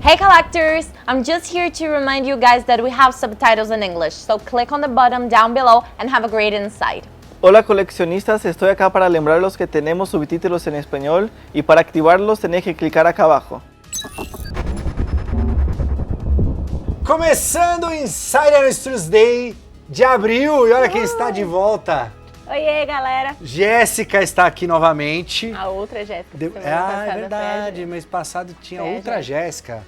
Hey collectors! I'm just here to remind you guys that we have subtitles in English, so click on the button down below and have a great insight. Hola coleccionistas, estoy acá para lembrarlos que tenemos subtítulos en español y para activarlos tenéis que clicar acá abajo. Começando o Insider Studios Day de abril e olha quem está de volta. Oiê, galera! Jéssica está aqui novamente. A outra Jéssica. É verdade, mês passado tinha outra Jéssica.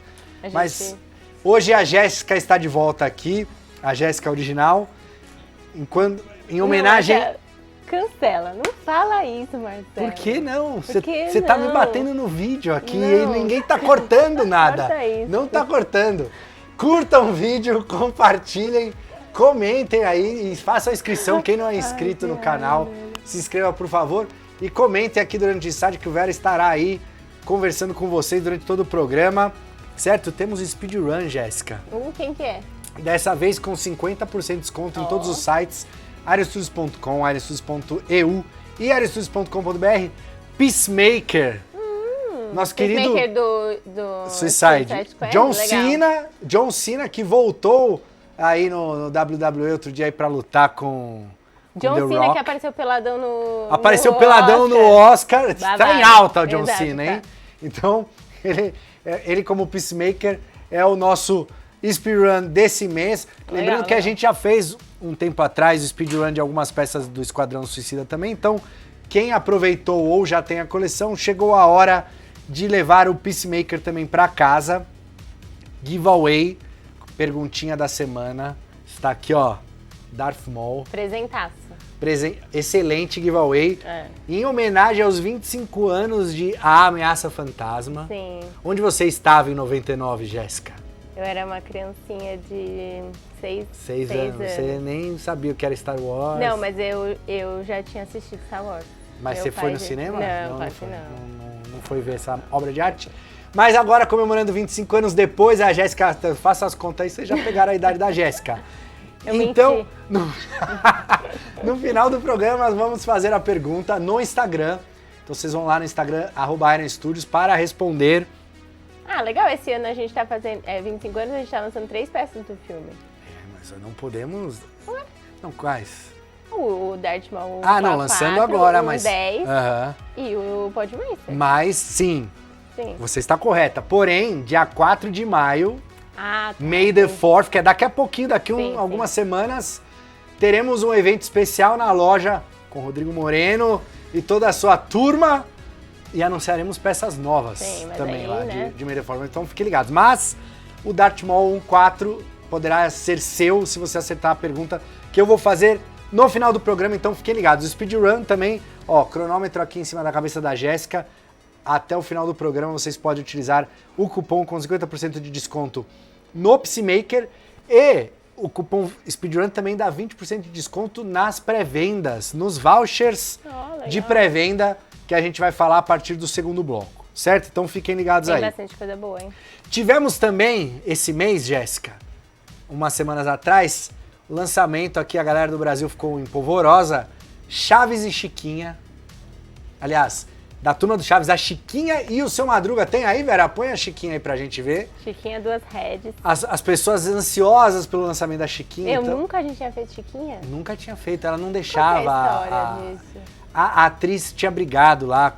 Mas hoje a Jéssica está de volta aqui, a Jéssica original, em homenagem... Cancela, não fala isso, Marcelo. Por que não? Você tá me batendo no vídeo aqui e ninguém tá cortando nada. Corta isso. Não tá cortando. Curtam o vídeo, compartilhem, comentem aí e façam a inscrição. Quem não é inscrito no canal, se inscreva por favor e comentem aqui durante o Insight que o Vera estará aí conversando com vocês durante todo o programa. Certo? Temos speedrun, Jéssica. Quem que é? Dessa vez com 50% de desconto em todos os sites, areastudios.com, areastudios.eu e areastudios.com.br. Peacemaker. Nosso querido Peacemaker do Suicide. John Cena que voltou aí no WWE outro dia aí pra lutar com John The Cena Rock. que apareceu peladão no Apareceu no peladão Oscar. no Oscar. Tá em alta o John Exato, Cena, hein? tá. Então, ele como Peacemaker é o nosso speedrun desse mês. Lembrando que a gente já fez um tempo atrás o speedrun de algumas peças do Esquadrão Suicida também. Então, quem aproveitou ou já tem a coleção, chegou a hora de levar o Peacemaker também para casa. Giveaway, perguntinha da semana. Está aqui, ó, Darth Maul. Presentaço. Excelente giveaway. Em homenagem aos 25 anos de A Ameaça Fantasma. Sim. Onde você estava em 99, Jéssica? Eu era uma criancinha de 6 anos. Você nem sabia o que era Star Wars. Não, mas eu já tinha assistido Star Wars. Mas Meu você foi pai no já- cinema? Não, foi. não. Não foi ver essa obra de arte. Mas agora, comemorando 25 anos depois, a Jéssica, faça as contas aí, vocês já pegaram a idade da Jéssica. Eu Então, no final do programa, nós vamos fazer a pergunta no Instagram. Então vocês vão lá no Instagram, @IronStudios, para responder. Ah, legal, esse ano a gente tá fazendo 25 anos, a gente tá lançando 3 peças do filme. Mas não podemos... Não, quais? O Darth Maul Não, lançando agora, mas... 10 Aham. e o Podmaster. Mas, sim, Sim. você está correta. Porém, dia 4 de maio, Ah, tá. May the 4th, que é daqui a pouquinho, Sim. algumas semanas, teremos um evento especial na loja com o Rodrigo Moreno e toda a sua turma e anunciaremos peças novas Sim, mas também aí, lá né? de May the 4th. Então fiquem ligados. Mas o Darth Maul 1.4 poderá ser seu se você acertar a pergunta que eu vou fazer no final do programa, então fiquem ligados. O speedrun também, ó, cronômetro aqui em cima da cabeça da Jéssica. Até o final do programa vocês podem utilizar o cupom com 50% de desconto no Peacemaker e o cupom Speedrun também dá 20% de desconto nas pré-vendas, nos vouchers legal. de pré-venda que a gente vai falar a partir do segundo bloco, certo? Então fiquem ligados Tem aí. bastante coisa boa, hein? Tivemos também esse mês, Jéssica, umas semanas atrás, lançamento aqui, a galera do Brasil ficou empolvorosa, Chaves e Chiquinha. Aliás, da turma do Chaves, a Chiquinha e o Seu Madruga. Tem aí, Vera? Põe a Chiquinha aí pra gente ver. Chiquinha, 2 heads. As pessoas ansiosas pelo lançamento da Chiquinha. Nunca a gente tinha feito Chiquinha? Nunca tinha feito, ela não Qual que é deixava. a história disso? A atriz tinha brigado lá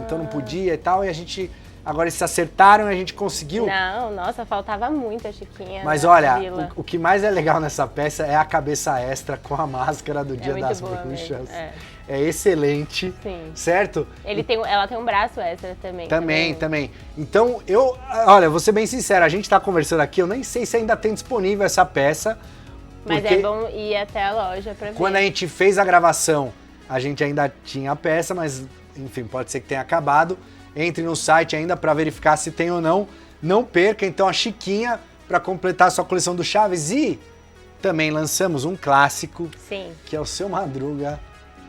então não podia e tal, e a gente... Agora eles se acertaram e a gente conseguiu. Não, nossa, faltava muito a Chiquinha. Mas na olha, vila. o que mais é legal nessa peça é a cabeça extra com a máscara do Dia muito das boa Bruxas. mesmo, É excelente, Sim. certo? Ela tem um braço extra também. Também. Então, olha, vou ser bem sincero, a gente tá conversando aqui, eu nem sei se ainda tem disponível essa peça. Mas porque é bom ir até a loja pra ver. quando a gente fez a gravação, a gente ainda tinha a peça, mas, enfim, pode ser que tenha acabado. Entre no site ainda para verificar se tem ou não. Não perca, então, a Chiquinha para completar a sua coleção do Chaves. E também lançamos um clássico, Sim. que é o Seu Madruga,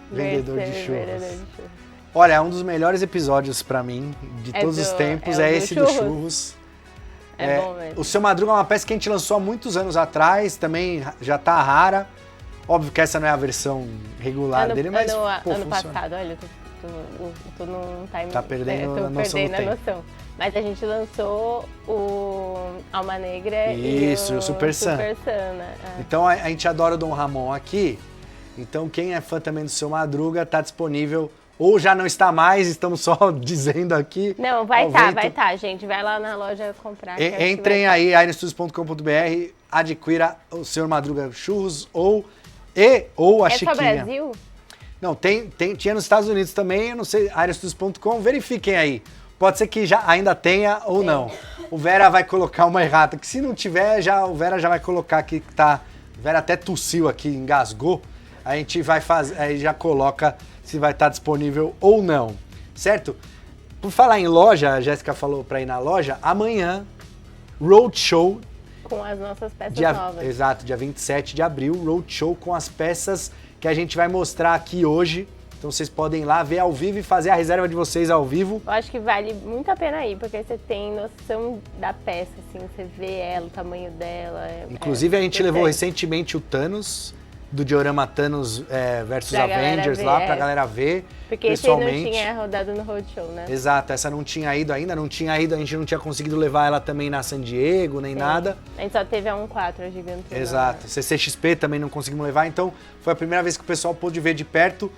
Vendedor de Churros. Churros. Olha, um dos melhores episódios para mim, de todos os tempos, é o do esse do churros. Churros. É bom mesmo. O Seu Madruga é uma peça que a gente lançou há muitos anos atrás, também já tá rara. Óbvio que essa não é a versão regular dele, mas ano funciona. passado, olha, eu tô num time... Tá perdendo a noção perdendo do a tempo. noção. Mas a gente lançou o Alma Negra Isso, e o Super Sun. Super Sun, né? Então a gente adora o Dom Ramon aqui. Então quem é fã também do Seu Madruga tá disponível, ou já não está mais, estamos só dizendo aqui. Não, vai ao estar, vento. gente. Vai lá na loja comprar. que acho que Entrem vai aí, ironstudios.com.br, adquira o Seu Madruga Churros ou a É só Chiquinha. Brasil? Não, tinha nos Estados Unidos também, eu não sei, ironstudios.com, verifiquem aí. Pode ser que já ainda tenha ou não. O Vera vai colocar uma errata, que se não tiver, o Vera já vai colocar aqui que tá. O Vera até tossiu aqui, engasgou. A gente vai fazer, aí já coloca se vai estar disponível ou não, certo? Por falar em loja, a Jéssica falou para ir na loja, amanhã, Roadshow, Com as nossas peças dia, novas. exato, dia 27 de abril, Roadshow com as peças que a gente vai mostrar aqui hoje. Então vocês podem ir lá ver ao vivo e fazer a reserva de vocês ao vivo. Eu acho que vale muito a pena ir, porque você tem noção da peça, assim, você vê ela, o tamanho dela. Inclusive a gente perfeito. levou recentemente o Thanos, do diorama Thanos versus Pra galera Avengers ver, lá, pra galera ver Porque esse aí pessoalmente. não tinha rodado no Roadshow, né? Exato, essa não tinha ido ainda, a gente não tinha conseguido levar ela também na San Diego, nem Sim. nada. A gente só teve a 1.4, a gigante. Exato, CCXP também não conseguimos levar, então foi a primeira vez que o pessoal pôde ver de perto.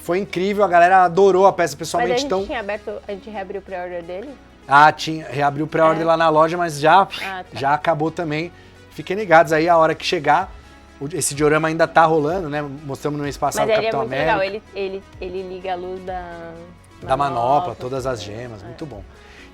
Foi incrível, a galera adorou a peça Mas a pessoalmente, gente então... tinha aberto, a gente reabriu o pré-order dele? Reabriu o pré-order lá na loja, mas já acabou também. Fiquem ligados aí, a hora que chegar, esse diorama ainda tá rolando, né? Mostramos no mês passado o Mas ele é Capitão muito América. legal, ele liga a luz Da manopla, todas as gemas, muito bom.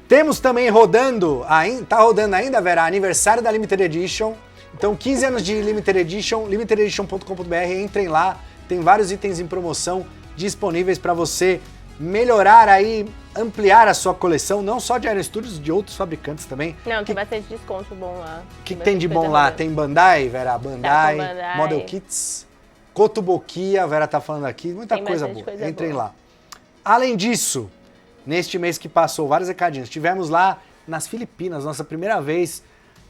Temos também rodando, tá rodando ainda, Vera, aniversário da Limited Edition. Então, 15 anos de Limited Edition, limitededition.com.br, entrem lá, tem vários itens em promoção disponíveis para você melhorar aí, ampliar a sua coleção, não só de Iron Studios, de outros fabricantes também. Não, tem bastante desconto bom lá. O que tem de bom lá? Tem Bandai, Vera, Bandai, Bandai. Model Kits, Kotobukiya, a Vera tá falando aqui, muita Tem coisa bastante boa. coisa Entrem boa. lá. Além disso, neste mês que passou, vários recadinhos. Tivemos lá nas Filipinas, nossa primeira vez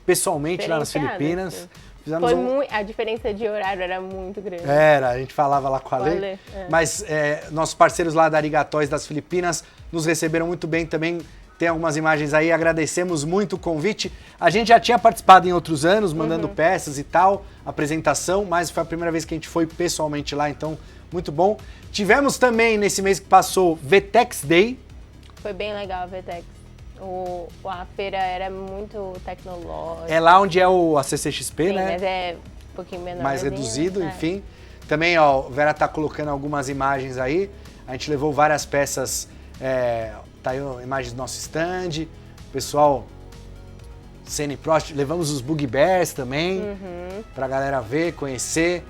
pessoalmente lá nas Diferenciada, Filipinas. sim. Fizemos A diferença de horário era muito grande. a gente falava lá com a Com a Lê. Lê, é. Mas nossos parceiros lá da Arigatóis das Filipinas nos receberam muito bem também. Tem algumas imagens aí, agradecemos muito o convite. A gente já tinha participado em outros anos, mandando peças e tal, apresentação, mas foi a primeira vez que a gente foi pessoalmente lá, então muito bom. Tivemos também, nesse mês que passou, VTEX Day. Foi bem legal a VTEX. A feira era muito tecnológica. É lá onde é a CCXP, Sim, né? mas é um pouquinho menor. Mais reduzido, enfim. Também, ó, o Vera tá colocando algumas imagens aí. A gente levou várias peças, tá aí imagens do nosso stand. Pessoal, Cine Prost, levamos os Bug Bears também, pra galera ver, conhecer.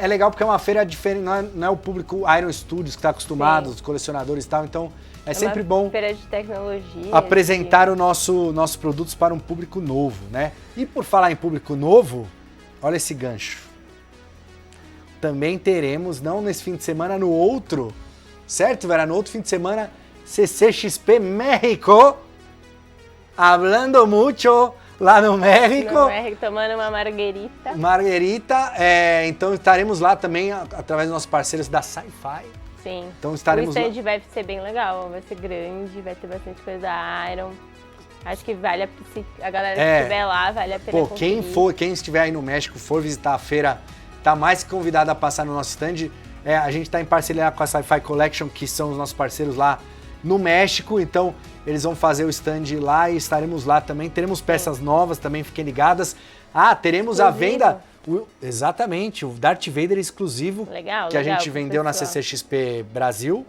É legal porque é uma feira diferente, não é o público Iron Studios que tá acostumado, os colecionadores e tal, então é sempre bom feira de tecnologia. apresentar o nossos produtos para um público novo, né? E por falar em público novo, olha esse gancho. Também teremos, não nesse fim de semana, no outro, certo, Vera? No outro fim de semana, CCXP México, hablando mucho lá no México. No México, tomando uma marguerita. Marguerita, então estaremos lá também através dos nossos parceiros da Sci-Fi. Sim. Então estaremos o stand vai ser bem legal, vai ser grande, vai ter bastante coisa da Iron. Acho que vale se a galera que estiver lá, vale a pena Pô, conferir. quem estiver aí no México, for visitar a feira, tá mais que convidado a passar no nosso stand. A gente tá em parceria com a Sci-Fi Collection, que são os nossos parceiros lá no México, então eles vão fazer o stand lá e estaremos lá também. Teremos peças novas também, fiquem ligadas. Teremos a venda... Exatamente, o Darth Vader exclusivo, Legal, que a legal gente vendeu na pessoal. CCXP Brasil,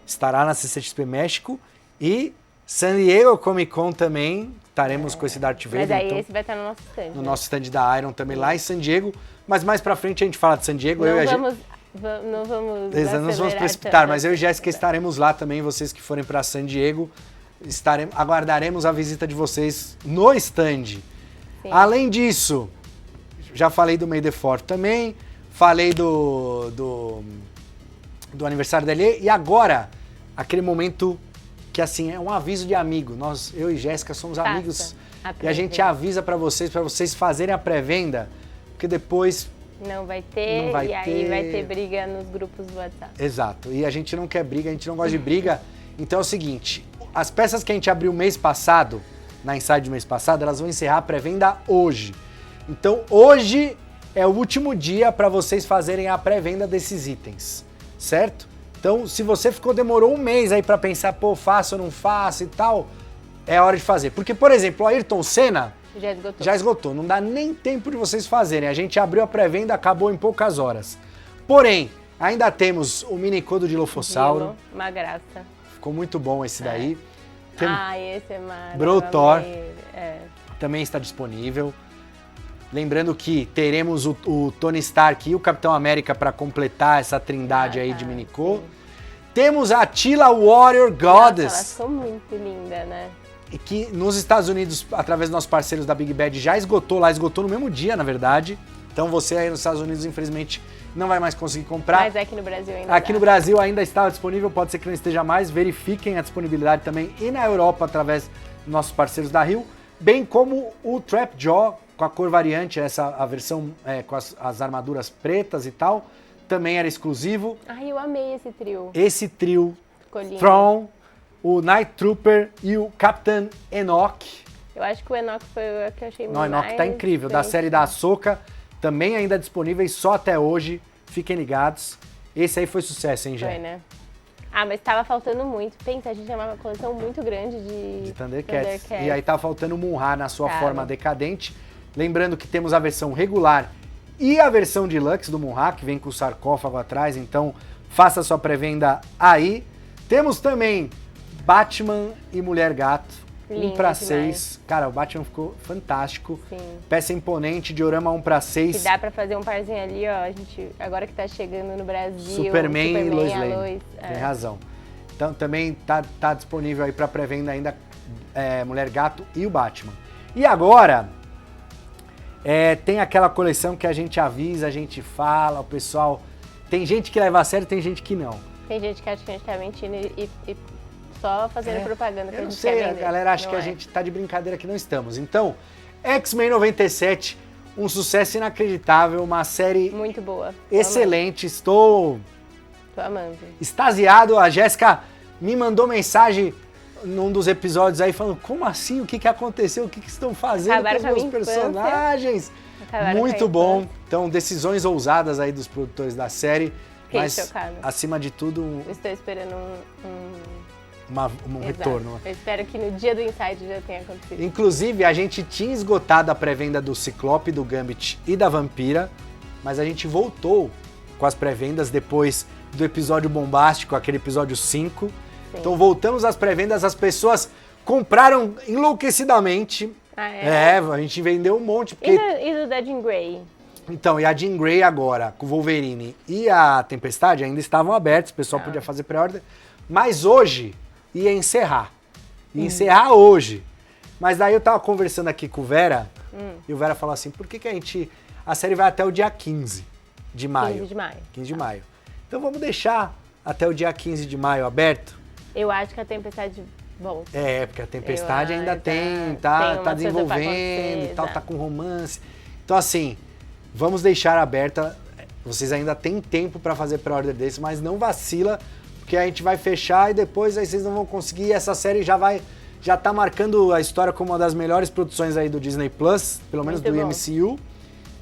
estará na CCXP México e San Diego Comic Con também, estaremos com esse Darth Vader. Mas aí então, esse vai estar no nosso stand. no nosso stand da Iron também, lá em San Diego, mas mais pra frente a gente fala de San Diego. Não vamos Não nos vamos precipitar, mas eu e Jéssica estaremos lá também, vocês que forem para San Diego, aguardaremos a visita de vocês no stand. Sim. Além disso, já falei do May the 4th também, falei do aniversário da Elê, e agora, aquele momento que assim, é um aviso de amigo. Eu e Jéssica somos amigos e a gente avisa para vocês fazerem a pré-venda, porque depois... Não vai ter, aí vai ter briga nos grupos do WhatsApp. Exato, e a gente não quer briga, a gente não gosta de briga. Então é o seguinte, as peças que a gente abriu mês passado, na Inside mês passado, elas vão encerrar a pré-venda hoje. Então hoje é o último dia para vocês fazerem a pré-venda desses itens, certo? Então se você demorou um mês aí para pensar, pô, faço ou não faço e tal, é hora de fazer. Porque, por exemplo, o Ayrton Senna já esgotou, não dá nem tempo de vocês fazerem. A gente abriu a pré-venda, acabou em poucas horas. Porém, ainda temos o Minicodo de Lofossauro. Uma graça. Ficou muito bom esse daí. Esse é maravilhoso. Brotor também está disponível. Lembrando que teremos o Tony Stark e o Capitão América para completar essa trindade aí de Minicô. Temos a Tila Warrior Goddess. Nossa, ela ficou muito linda, né? E que nos Estados Unidos, através dos nossos parceiros da Big Bad, já esgotou lá, esgotou no mesmo dia, na verdade. Então você aí nos Estados Unidos, infelizmente, não vai mais conseguir comprar. Mas aqui no Brasil ainda Aqui no Brasil ainda está disponível, pode ser que não esteja mais. Verifiquem a disponibilidade também. E na Europa, através dos nossos parceiros da Rio. Bem como o Trapjaw, com a cor variante, a versão com as armaduras pretas e tal. Também era exclusivo. Ai, eu amei esse trio. Esse trio, Ficou lindo. Thrawn, o Night Trooper e o Captain Enoch. Eu acho que o Enoch foi o que eu achei Não, o mais... Enoch tá incrível. Da série da Ahsoka, também ainda disponíveis só até hoje. Fiquem ligados. Esse aí foi sucesso, hein, Jé? Foi, né? Ah, mas tava faltando muito. Pensa, a gente tem uma coleção muito grande de Thundercats. E aí tá faltando o Munra na sua Cara. forma decadente. Lembrando que temos a versão regular e a versão deluxe do Munra, que vem com o sarcófago atrás. Então, faça sua pré-venda aí. Temos também Batman e Mulher Gato. Lindo 1/6. demais. Cara, o Batman ficou fantástico. Sim. Peça imponente, diorama 1/6. Que dá pra fazer um parzinho ali, ó. A gente, agora que tá chegando no Brasil. Superman e Lois a Lane. Lois, Tem razão. Então também tá disponível aí pra pré-venda ainda Mulher Gato e o Batman. E agora, tem aquela coleção que a gente avisa, a gente fala, o pessoal... Tem gente que leva a sério, tem gente que não. Tem gente que acha que a gente tá mentindo e só fazendo propaganda que Eu a não gente sei, quer a vender. galera acha Não que a é. gente tá de brincadeira que não estamos. Então, X-Men 97, um sucesso inacreditável, uma série Muito boa. excelente. Estou Tô amando. extasiado. A Jéssica me mandou mensagem num dos episódios aí falando, como assim? O que aconteceu? O que estão fazendo Acabaram com com a os meus minha infância. personagens? Acabaram Muito com a bom. infância. Então, decisões ousadas aí dos produtores da série. Fiquei mas, chocada. acima de tudo, Eu estou esperando um Exato. retorno. Eu espero que no dia do Inside já tenha acontecido. Inclusive, a gente tinha esgotado a pré-venda do Ciclope, do Gambit e da Vampira, mas a gente voltou com as pré-vendas depois do episódio bombástico, aquele episódio 5. Então voltamos às pré-vendas, as pessoas compraram enlouquecidamente. Ah, é? A gente vendeu um monte. E Porque... do da Jean Grey? Então, e a Jean Grey agora, com o Wolverine e a Tempestade ainda estavam abertos, o pessoal podia fazer pré-order, mas hoje ia encerrar. Ia encerrar hoje. Mas daí eu tava conversando aqui com o Vera, e o Vera falou assim, por que a série vai até o dia 15 de maio? 15 de maio. 15 de maio. Então vamos deixar até o dia 15 de maio aberto? Eu acho que a Tempestade volta. Porque a Tempestade Eu ainda acho, tem, tem tá uma coisa pra desenvolvendo acontecer, e tal, exato. tá com romance. Então assim, vamos deixar aberta, vocês ainda têm tempo para fazer pré-order desse, mas não vacila, porque a gente vai fechar e depois aí vocês não vão conseguir, essa série já tá marcando a história como uma das melhores produções aí do Disney Plus, pelo menos Muito do bom. MCU.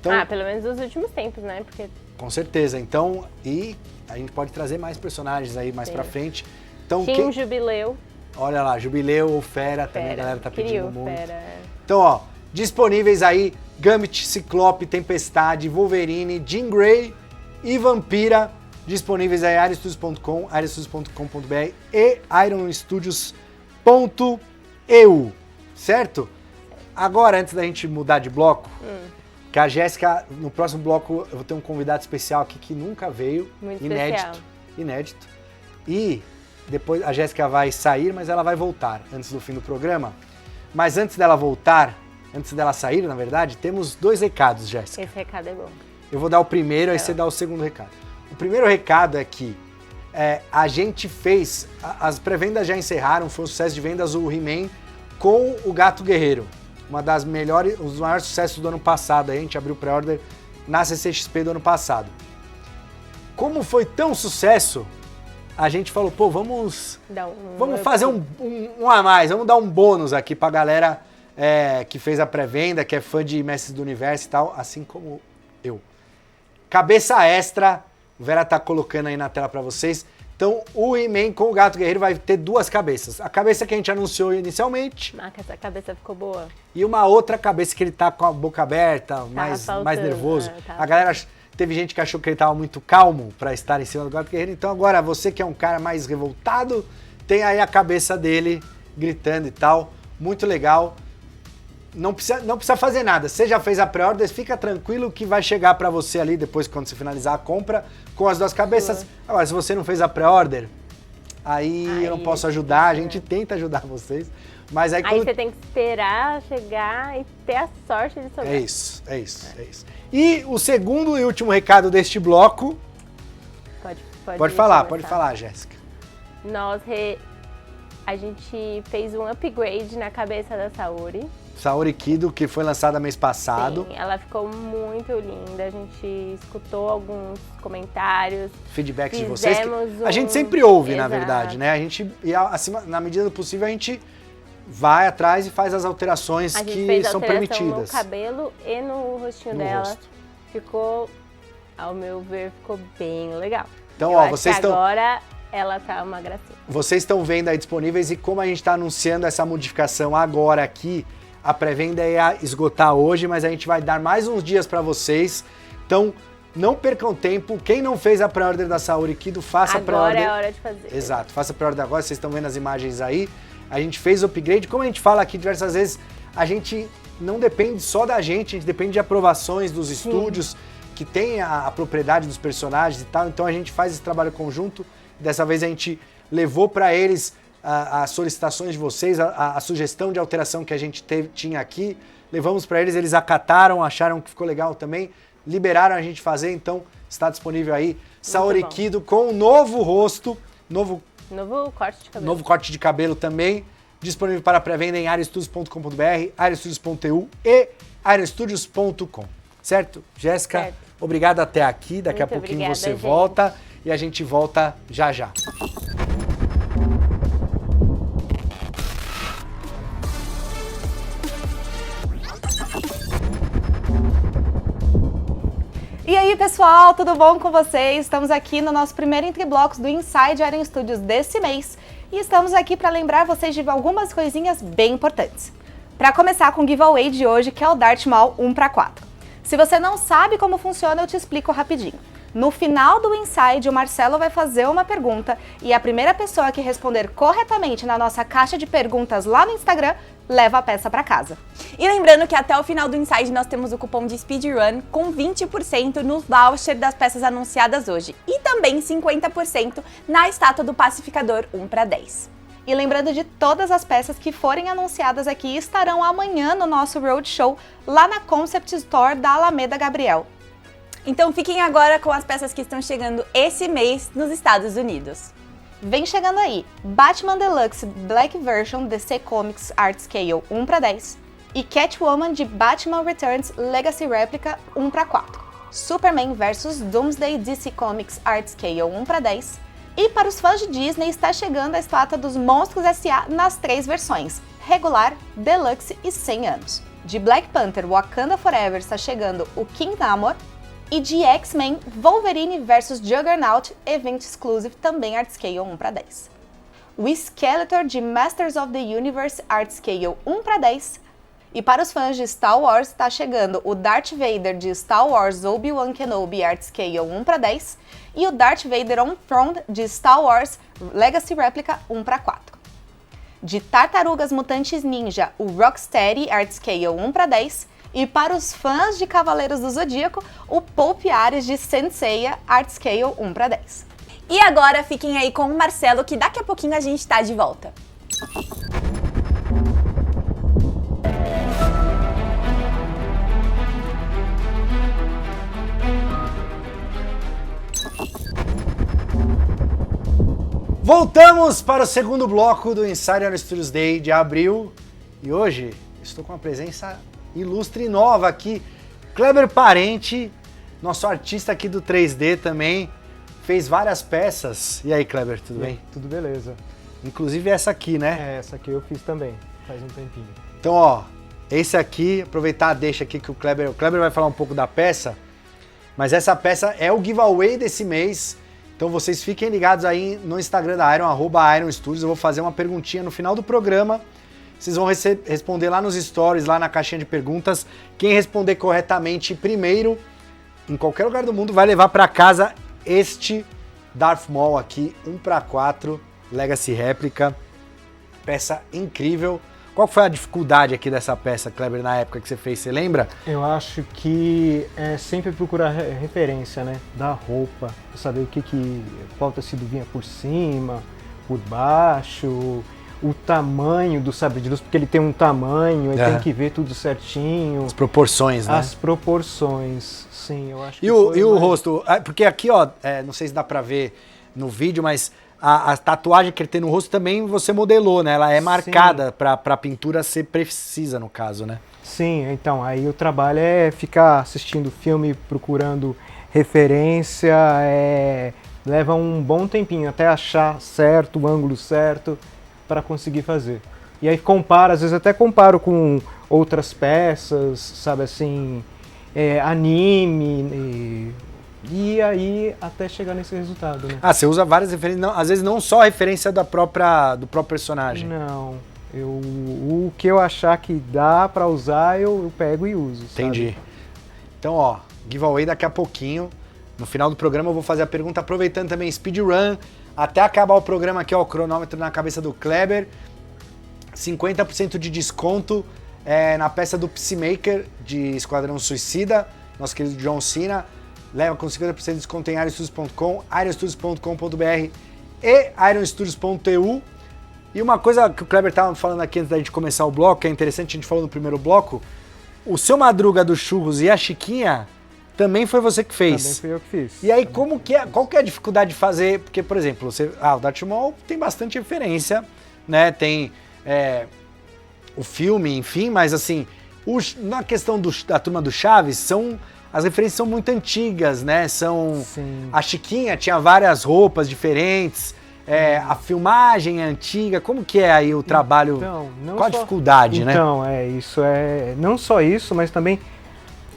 Então, Pelo menos dos últimos tempos, né? Porque com certeza. Então, e a gente pode trazer mais personagens aí mais Sim. pra frente. Então, tinha um Jubileu. olha lá, Jubileu ou Fera, também a galera tá pedindo muito. Fera. Então, ó, disponíveis aí Gambit, Ciclope, Tempestade, Wolverine, Jean Grey e Vampira, disponíveis aí aristudios.com, aristudios.com.br e ironstudios.eu, certo? Agora, antes da gente mudar de bloco, que a Jéssica, no próximo bloco, eu vou ter um convidado especial aqui que nunca veio, Muito inédito. E depois a Jéssica vai sair, mas ela vai voltar antes do fim do programa. Mas antes dela voltar, antes dela sair, na verdade, temos 2 recados, Jéssica. Esse recado é bom. Eu vou dar o primeiro, aí você dá o segundo recado. O primeiro recado é que a gente fez, as pré-vendas já encerraram, foi um sucesso de vendas o He-Man com o Gato Guerreiro. Uma das melhores, os maiores sucessos do ano passado. Aí a gente abriu pré-order na CCXP do ano passado. Como foi tão sucesso, a gente falou, pô, vamos Vamos fazer um a mais, vamos dar um bônus aqui pra galera que fez a pré-venda, que é fã de Mestres do Universo e tal, assim como eu. Cabeça extra, o Vera tá colocando aí na tela pra vocês. Então, o He-Man com o Gato Guerreiro vai ter duas cabeças. A cabeça que a gente anunciou inicialmente. Marca, essa cabeça ficou boa. E uma outra cabeça que ele tá com a boca aberta, mais nervoso. A galera, teve gente que achou que ele tava muito calmo pra estar em cima do Gato Guerreiro. Então agora, você que é um cara mais revoltado, tem aí a cabeça dele gritando e tal. Muito legal. Não precisa fazer nada. Você já fez a pré-order, fica tranquilo que vai chegar pra você ali depois quando você finalizar a compra com as duas cabeças. Agora, se você não fez a pré-order, aí eu não posso ajudar, a gente tenta ajudar vocês. Mas aí você tem que esperar chegar e ter a sorte de sobrar. É isso. E o segundo e último recado deste bloco. Pode falar, Jéssica. A gente fez um upgrade na cabeça da Saori. Saori Kido, que foi lançada mês passado. Sim, ela ficou muito linda. A gente escutou alguns comentários. Feedbacks de vocês. A gente sempre ouve, na verdade, né? A gente, na medida do possível, a gente vai atrás e faz as alterações que são permitidas. No cabelo e no rostinho dela. Rosto. Ficou, ao meu ver, ficou bem legal. Então, vocês estão... Agora ela tá uma gracinha. Vocês estão vendo aí disponíveis e como a gente está anunciando essa modificação agora aqui, a pré-venda ia esgotar hoje, mas a gente vai dar mais uns dias para vocês. Então, não percam tempo. Quem não fez a pré-order da Saori Kido, faça a pré-order. Agora é a hora de fazer. Exato, faça a pré-order agora. Vocês estão vendo as imagens aí. A gente fez o upgrade. Como a gente fala aqui diversas vezes, a gente não depende só da gente, a gente depende de aprovações dos estúdios que tem a propriedade dos personagens e tal. Então, a gente faz esse trabalho conjunto. Dessa vez, a gente levou para eles as solicitações de vocês, a sugestão de alteração que a gente tinha aqui, levamos para eles, eles acataram, acharam que ficou legal também, liberaram a gente fazer, então está disponível aí Saori Kido com um novo rosto, novo corte de cabelo. Novo corte de cabelo também, disponível para pré-venda em arestudios.com.br, arestudios.eu e arestudios.com. Certo? Jéssica, certo. Obrigado até aqui, daqui Muito a pouquinho obrigada, você gente. volta e a gente volta já já. E aí, pessoal, tudo bom com vocês? Estamos aqui no nosso primeiro Entre Blocos do Inside Iron Studios desse mês e estamos aqui para lembrar vocês de algumas coisinhas bem importantes. Para começar com o giveaway de hoje, que é o Darth Maul 1/4. Se você não sabe como funciona, eu te explico rapidinho. No final do Inside, o Marcelo vai fazer uma pergunta e a primeira pessoa que responder corretamente na nossa caixa de perguntas lá no Instagram leva a peça para casa. E lembrando que até o final do Inside nós temos o cupom de Speedrun com 20% no voucher das peças anunciadas hoje e também 50% na estátua do pacificador 1/10. E lembrando de todas as peças que forem anunciadas aqui estarão amanhã no nosso Roadshow lá na Concept Store da Alameda Gabriel. Então fiquem agora com as peças que estão chegando esse mês nos Estados Unidos. Vem chegando aí, Batman Deluxe Black Version DC Comics Art Scale 1/10 e Catwoman de Batman Returns Legacy Replica 1/4, Superman vs Doomsday DC Comics Art Scale 1/10 e para os fãs de Disney está chegando a estátua dos Monstros S.A. nas 3 versões, regular, deluxe e 100 anos. De Black Panther Wakanda Forever está chegando o King Namor, e de X-Men Wolverine vs Juggernaut Event Exclusive, também Art Scale 1/10. O Skeletor de Masters of the Universe Art Scale 1/10. E para os fãs de Star Wars está chegando o Darth Vader de Star Wars Obi-Wan Kenobi Art Scale 1/10 e o Darth Vader on Throne de Star Wars Legacy Replica 1/4. De Tartarugas Mutantes Ninja, o Rocksteady Art Scale 1/10. E para os fãs de Cavaleiros do Zodíaco, o Pope Ares de Saint Seiya Art Scale 1/10. E agora fiquem aí com o Marcelo, que daqui a pouquinho a gente tá de volta. Voltamos para o segundo bloco do Inside Iron Studios Day de abril. E hoje estou com uma presença ilustre e nova aqui, Kleber Parente, nosso artista aqui do 3D também, fez várias peças. E aí, Kleber, tudo bem? Tudo beleza. Inclusive essa aqui, né? Essa aqui eu fiz também, faz um tempinho. Então, ó, esse aqui, aproveitar a deixa aqui que o Kleber vai falar um pouco da peça, mas essa peça é o giveaway desse mês, então vocês fiquem ligados aí no Instagram da Iron, @IronStudios, eu vou fazer uma perguntinha no final do programa, vocês vão responder lá nos stories, lá na caixinha de perguntas, quem responder corretamente primeiro, em qualquer lugar do mundo, vai levar para casa este Darth Maul aqui, 1/4, Legacy Réplica, peça incrível. Qual foi a dificuldade aqui dessa peça, Kleber, na época que você fez, você lembra? Eu acho que é sempre procurar referência, né, da roupa, saber qual tecido vinha por cima, por baixo, o tamanho do sabre de luz, porque ele tem um tamanho, aí tem que ver tudo certinho. As proporções, né? As proporções, sim, eu acho que E o rosto? Porque aqui, ó, não sei se dá pra ver no vídeo, mas a tatuagem que ele tem no rosto também você modelou, né? Ela é marcada pra pintura ser precisa, no caso, né? Sim, então, aí o trabalho é ficar assistindo filme, procurando referência, leva um bom tempinho até achar certo, o ângulo certo para conseguir fazer. E aí às vezes até comparo com outras peças, sabe assim, anime, e aí até chegar nesse resultado, né? Ah, você usa várias referências, não, às vezes não só a referência do próprio personagem. Não, o que eu achar que dá pra usar, eu pego e uso. Entendi. Sabe? Então, ó, giveaway daqui a pouquinho. No final do programa eu vou fazer a pergunta, aproveitando também speedrun, até acabar o programa aqui, ó, o cronômetro na cabeça do Kleber. 50% de desconto na peça do Peacemaker de Esquadrão Suicida, nosso querido John Cena. Leva com 50% de desconto em ironstudios.com, ironstudios.com.br e ironstudios.eu. E uma coisa que o Kleber estava falando aqui antes da gente começar o bloco, que é interessante, a gente falou no primeiro bloco, o seu Madruga do Churros e a Chiquinha também foi você que fez. Também fui eu que fiz. E aí, qual que é a dificuldade de fazer? Porque, por exemplo, o Darth Maul tem bastante referência, né? Tem o filme, enfim, mas assim, na questão da turma do Chaves, as referências são muito antigas, né? Sim. A Chiquinha tinha várias roupas diferentes, a filmagem é antiga. Como que é aí o trabalho? Então, qual a dificuldade, né? Então, isso não só isso, mas também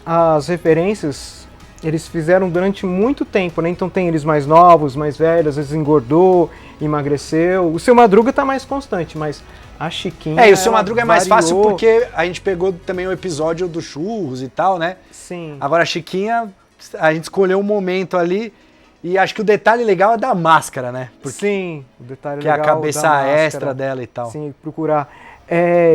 as referências eles fizeram durante muito tempo, né? Então tem eles mais novos, mais velhos, às vezes engordou, emagreceu. O seu Madruga tá mais constante, mas a Chiquinha... E o seu Madruga é mais fácil variou. porque a gente pegou também o episódio do Churros e tal, né? Sim. Agora a Chiquinha, a gente escolheu um momento ali e acho que o detalhe legal é da máscara, né? Sim, o detalhe que é legal a cabeça da máscara, extra dela e tal. Sim, procurar.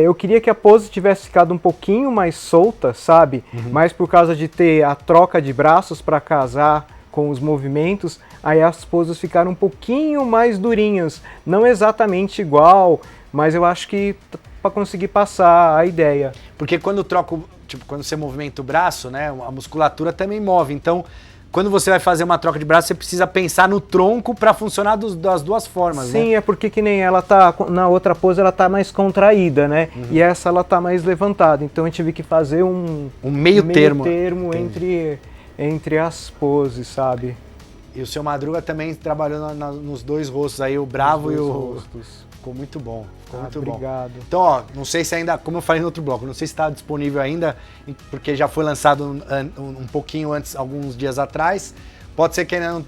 Eu queria que a pose tivesse ficado um pouquinho mais solta, sabe? Mas por causa de ter a troca de braços para casar com os movimentos, aí as poses ficaram um pouquinho mais durinhas. Não exatamente igual, mas eu acho que para conseguir passar a ideia. Porque quando quando você movimenta o braço, né, a musculatura também move. Então, quando você vai fazer uma troca de braço, você precisa pensar no tronco para funcionar das duas formas, né? Sim, é porque que nem ela tá, na outra pose ela tá mais contraída, né? E essa ela tá mais levantada. Então eu tive que fazer um meio termo entre as poses, sabe? E o seu Madruga também trabalhou nos dois rostos aí, o bravo e o rostos. Ficou muito bom. Obrigado. Então, ó, não sei se ainda, como eu falei no outro bloco, não sei se está disponível ainda, porque já foi lançado um pouquinho antes, alguns dias atrás. Pode ser que ainda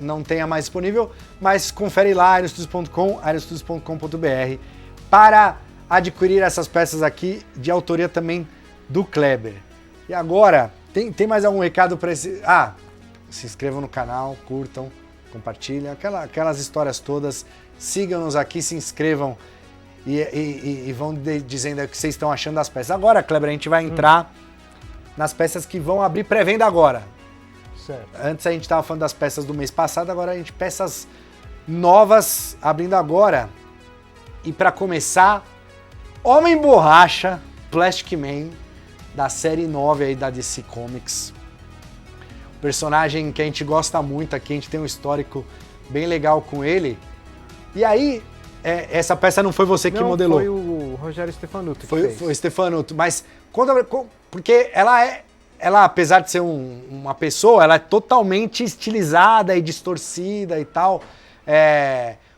não tenha mais disponível, mas confere lá, ironstudios.com, ironstudios.com.br, para adquirir essas peças aqui, de autoria também do Kleber. E agora, tem mais algum recado para esse... se inscrevam no canal, curtam, compartilhem, aquelas histórias todas. Sigam-nos aqui, se inscrevam e vão dizendo o que vocês estão achando das peças. Agora, Kleber, a gente vai entrar nas peças que vão abrir pré-venda agora. Certo. Antes a gente estava falando das peças do mês passado, agora a gente peças novas abrindo agora. E para começar, Homem Borracha, Plastic Man, da série 9 aí da DC Comics. Personagem que a gente gosta muito aqui, a gente tem um histórico bem legal com ele. E aí, essa peça não foi você que modelou? Foi o Rogério Stefanuto que fez. fez. Foi o Stefanuto, mas porque ela ela, apesar de ser uma pessoa, ela é totalmente estilizada e distorcida e tal.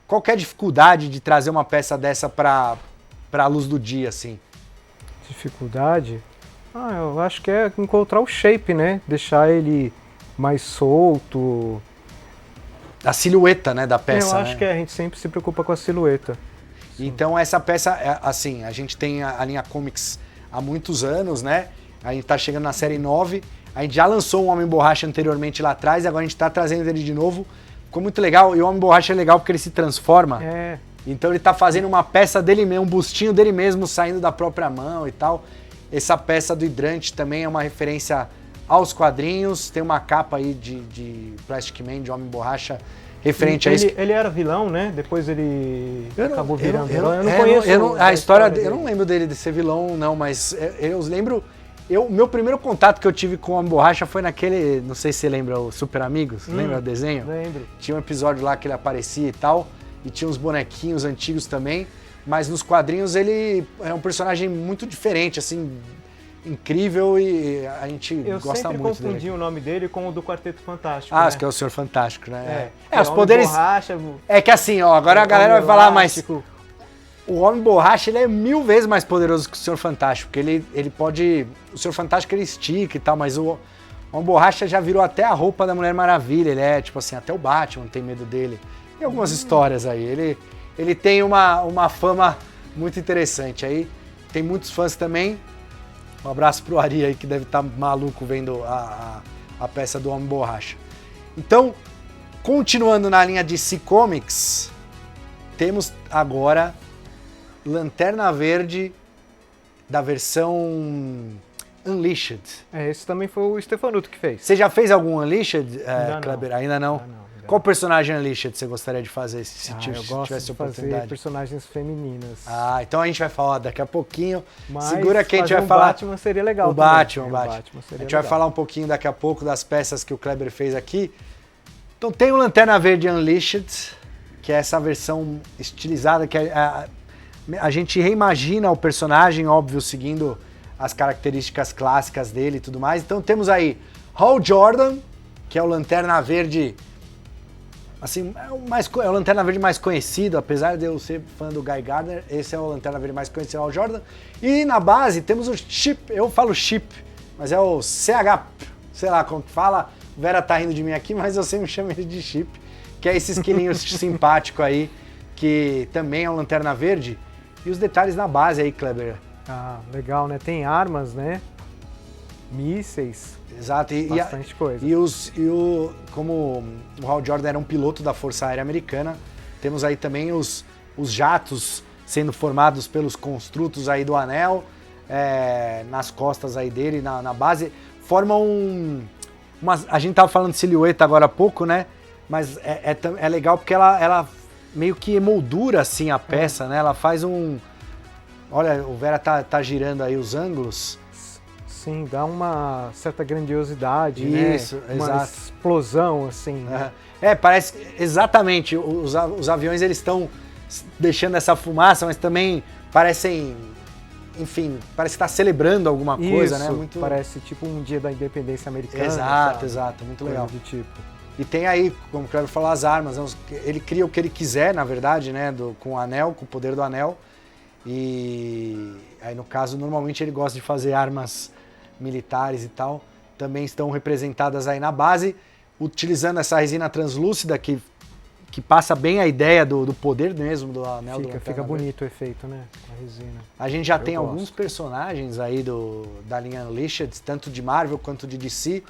Qual que é a dificuldade de trazer uma peça dessa para a luz do dia, assim? Dificuldade? Eu acho que é encontrar o shape, né? Deixar ele mais solto. A silhueta, né, da peça. Eu acho que a gente sempre se preocupa com a silhueta. Então essa peça, assim, a gente tem a linha Comics há muitos anos, né? A gente tá chegando na série 9, a gente já lançou um Homem Borracha anteriormente lá atrás, agora a gente tá trazendo ele de novo. Ficou muito legal, e o Homem Borracha é legal porque ele se transforma. Então ele tá fazendo uma peça dele mesmo, um bustinho dele mesmo saindo da própria mão e tal. Essa peça do hidrante também é uma referência aos quadrinhos, tem uma capa aí de Plastic Man, de Homem Borracha, referente a isso. Ele era vilão, né? Depois ele acabou virando vilão. Eu não conheço a história dele. Eu não lembro dele de ser vilão, não, mas eu lembro... Meu primeiro contato que eu tive com o Homem Borracha foi naquele, não sei se você lembra, o Super Amigos, lembra o desenho? Lembro. Tinha um episódio lá que ele aparecia e tal, e tinha uns bonequinhos antigos também, mas nos quadrinhos ele é um personagem muito diferente, assim, incrível, e a gente gosta muito dele. Eu sempre confundi o nome dele com o do Quarteto Fantástico, né? Acho que é o Senhor Fantástico, né? Os poderes... Borracha, é que assim, ó, agora a galera vai falar mais... O Homem Borracha, ele é 1000 vezes mais poderoso que o Senhor Fantástico, porque ele pode... O Senhor Fantástico, ele estica e tal, mas o Homem Borracha já virou até a roupa da Mulher Maravilha, ele é, tipo assim, até o Batman tem medo dele. Tem algumas histórias aí, ele tem uma fama muito interessante. Aí tem muitos fãs também. Um abraço pro Ari aí, que deve estar maluco vendo a peça do Homem Borracha. Então, continuando na linha DC Comics, temos agora Lanterna Verde da versão Unleashed. Esse também foi o Stefanuto que fez. Você já fez algum Unleashed, Kleber? Não. Ainda não? Qual personagem Unleashed você gostaria de fazer se tivesse eu gosto de oportunidade? fazer personagens femininas. Então a gente vai falar daqui a pouquinho. Mas segura que a gente vai falar. O Batman seria legal. O Batman. Seria a gente vai falar um pouquinho daqui a pouco das peças que o Kleber fez aqui. Então tem o Lanterna Verde Unleashed, que é essa versão estilizada, que a gente reimagina o personagem, óbvio, seguindo as características clássicas dele e tudo mais. Então temos aí Hal Jordan, que é o Lanterna Verde, assim, é o Lanterna Verde mais conhecido, apesar de eu ser fã do Guy Gardner, esse é o Lanterna Verde mais conhecido, Hal Jordan. E na base temos o Chip, eu falo Chip, mas é o CH, sei lá como que fala, Vera tá rindo de mim aqui, mas eu sempre chamo ele de Chip, que é esse esquilinho simpático aí, que também é um Lanterna Verde. E os detalhes na base aí, Kleber. Legal, né? Tem armas, né? Mísseis. Exato. Bastante coisa. Como o Hal Jordan era um piloto da Força Aérea Americana, temos aí também os jatos sendo formados pelos construtos aí do anel, nas costas aí dele, na base. Formam a gente tava falando de silhueta agora há pouco, né? Mas é legal porque ela meio que emoldura assim a peça, né? Ela faz Olha, o Vera tá girando aí os ângulos. Sim, dá uma certa grandiosidade, isso, né? Exato. Uma explosão, assim. Né? Parece... Exatamente, os aviões eles estão deixando essa fumaça, mas também parecem... Enfim, parece que tá celebrando alguma coisa, né? Muito... parece tipo um dia da independência americana. Exato, muito legal. Do tipo. E tem aí, como o Kleber falou, as armas. Ele cria o que ele quiser, na verdade, né? Com o anel, com o poder do anel. E aí, no caso, normalmente ele gosta de fazer armas militares e tal. Também estão representadas aí na base, utilizando essa resina translúcida que passa bem a ideia do poder mesmo do anel. Fica bonito o efeito, né? Com a resina. A gente já tem alguns personagens aí da linha Unleashed, tanto de Marvel quanto de DC.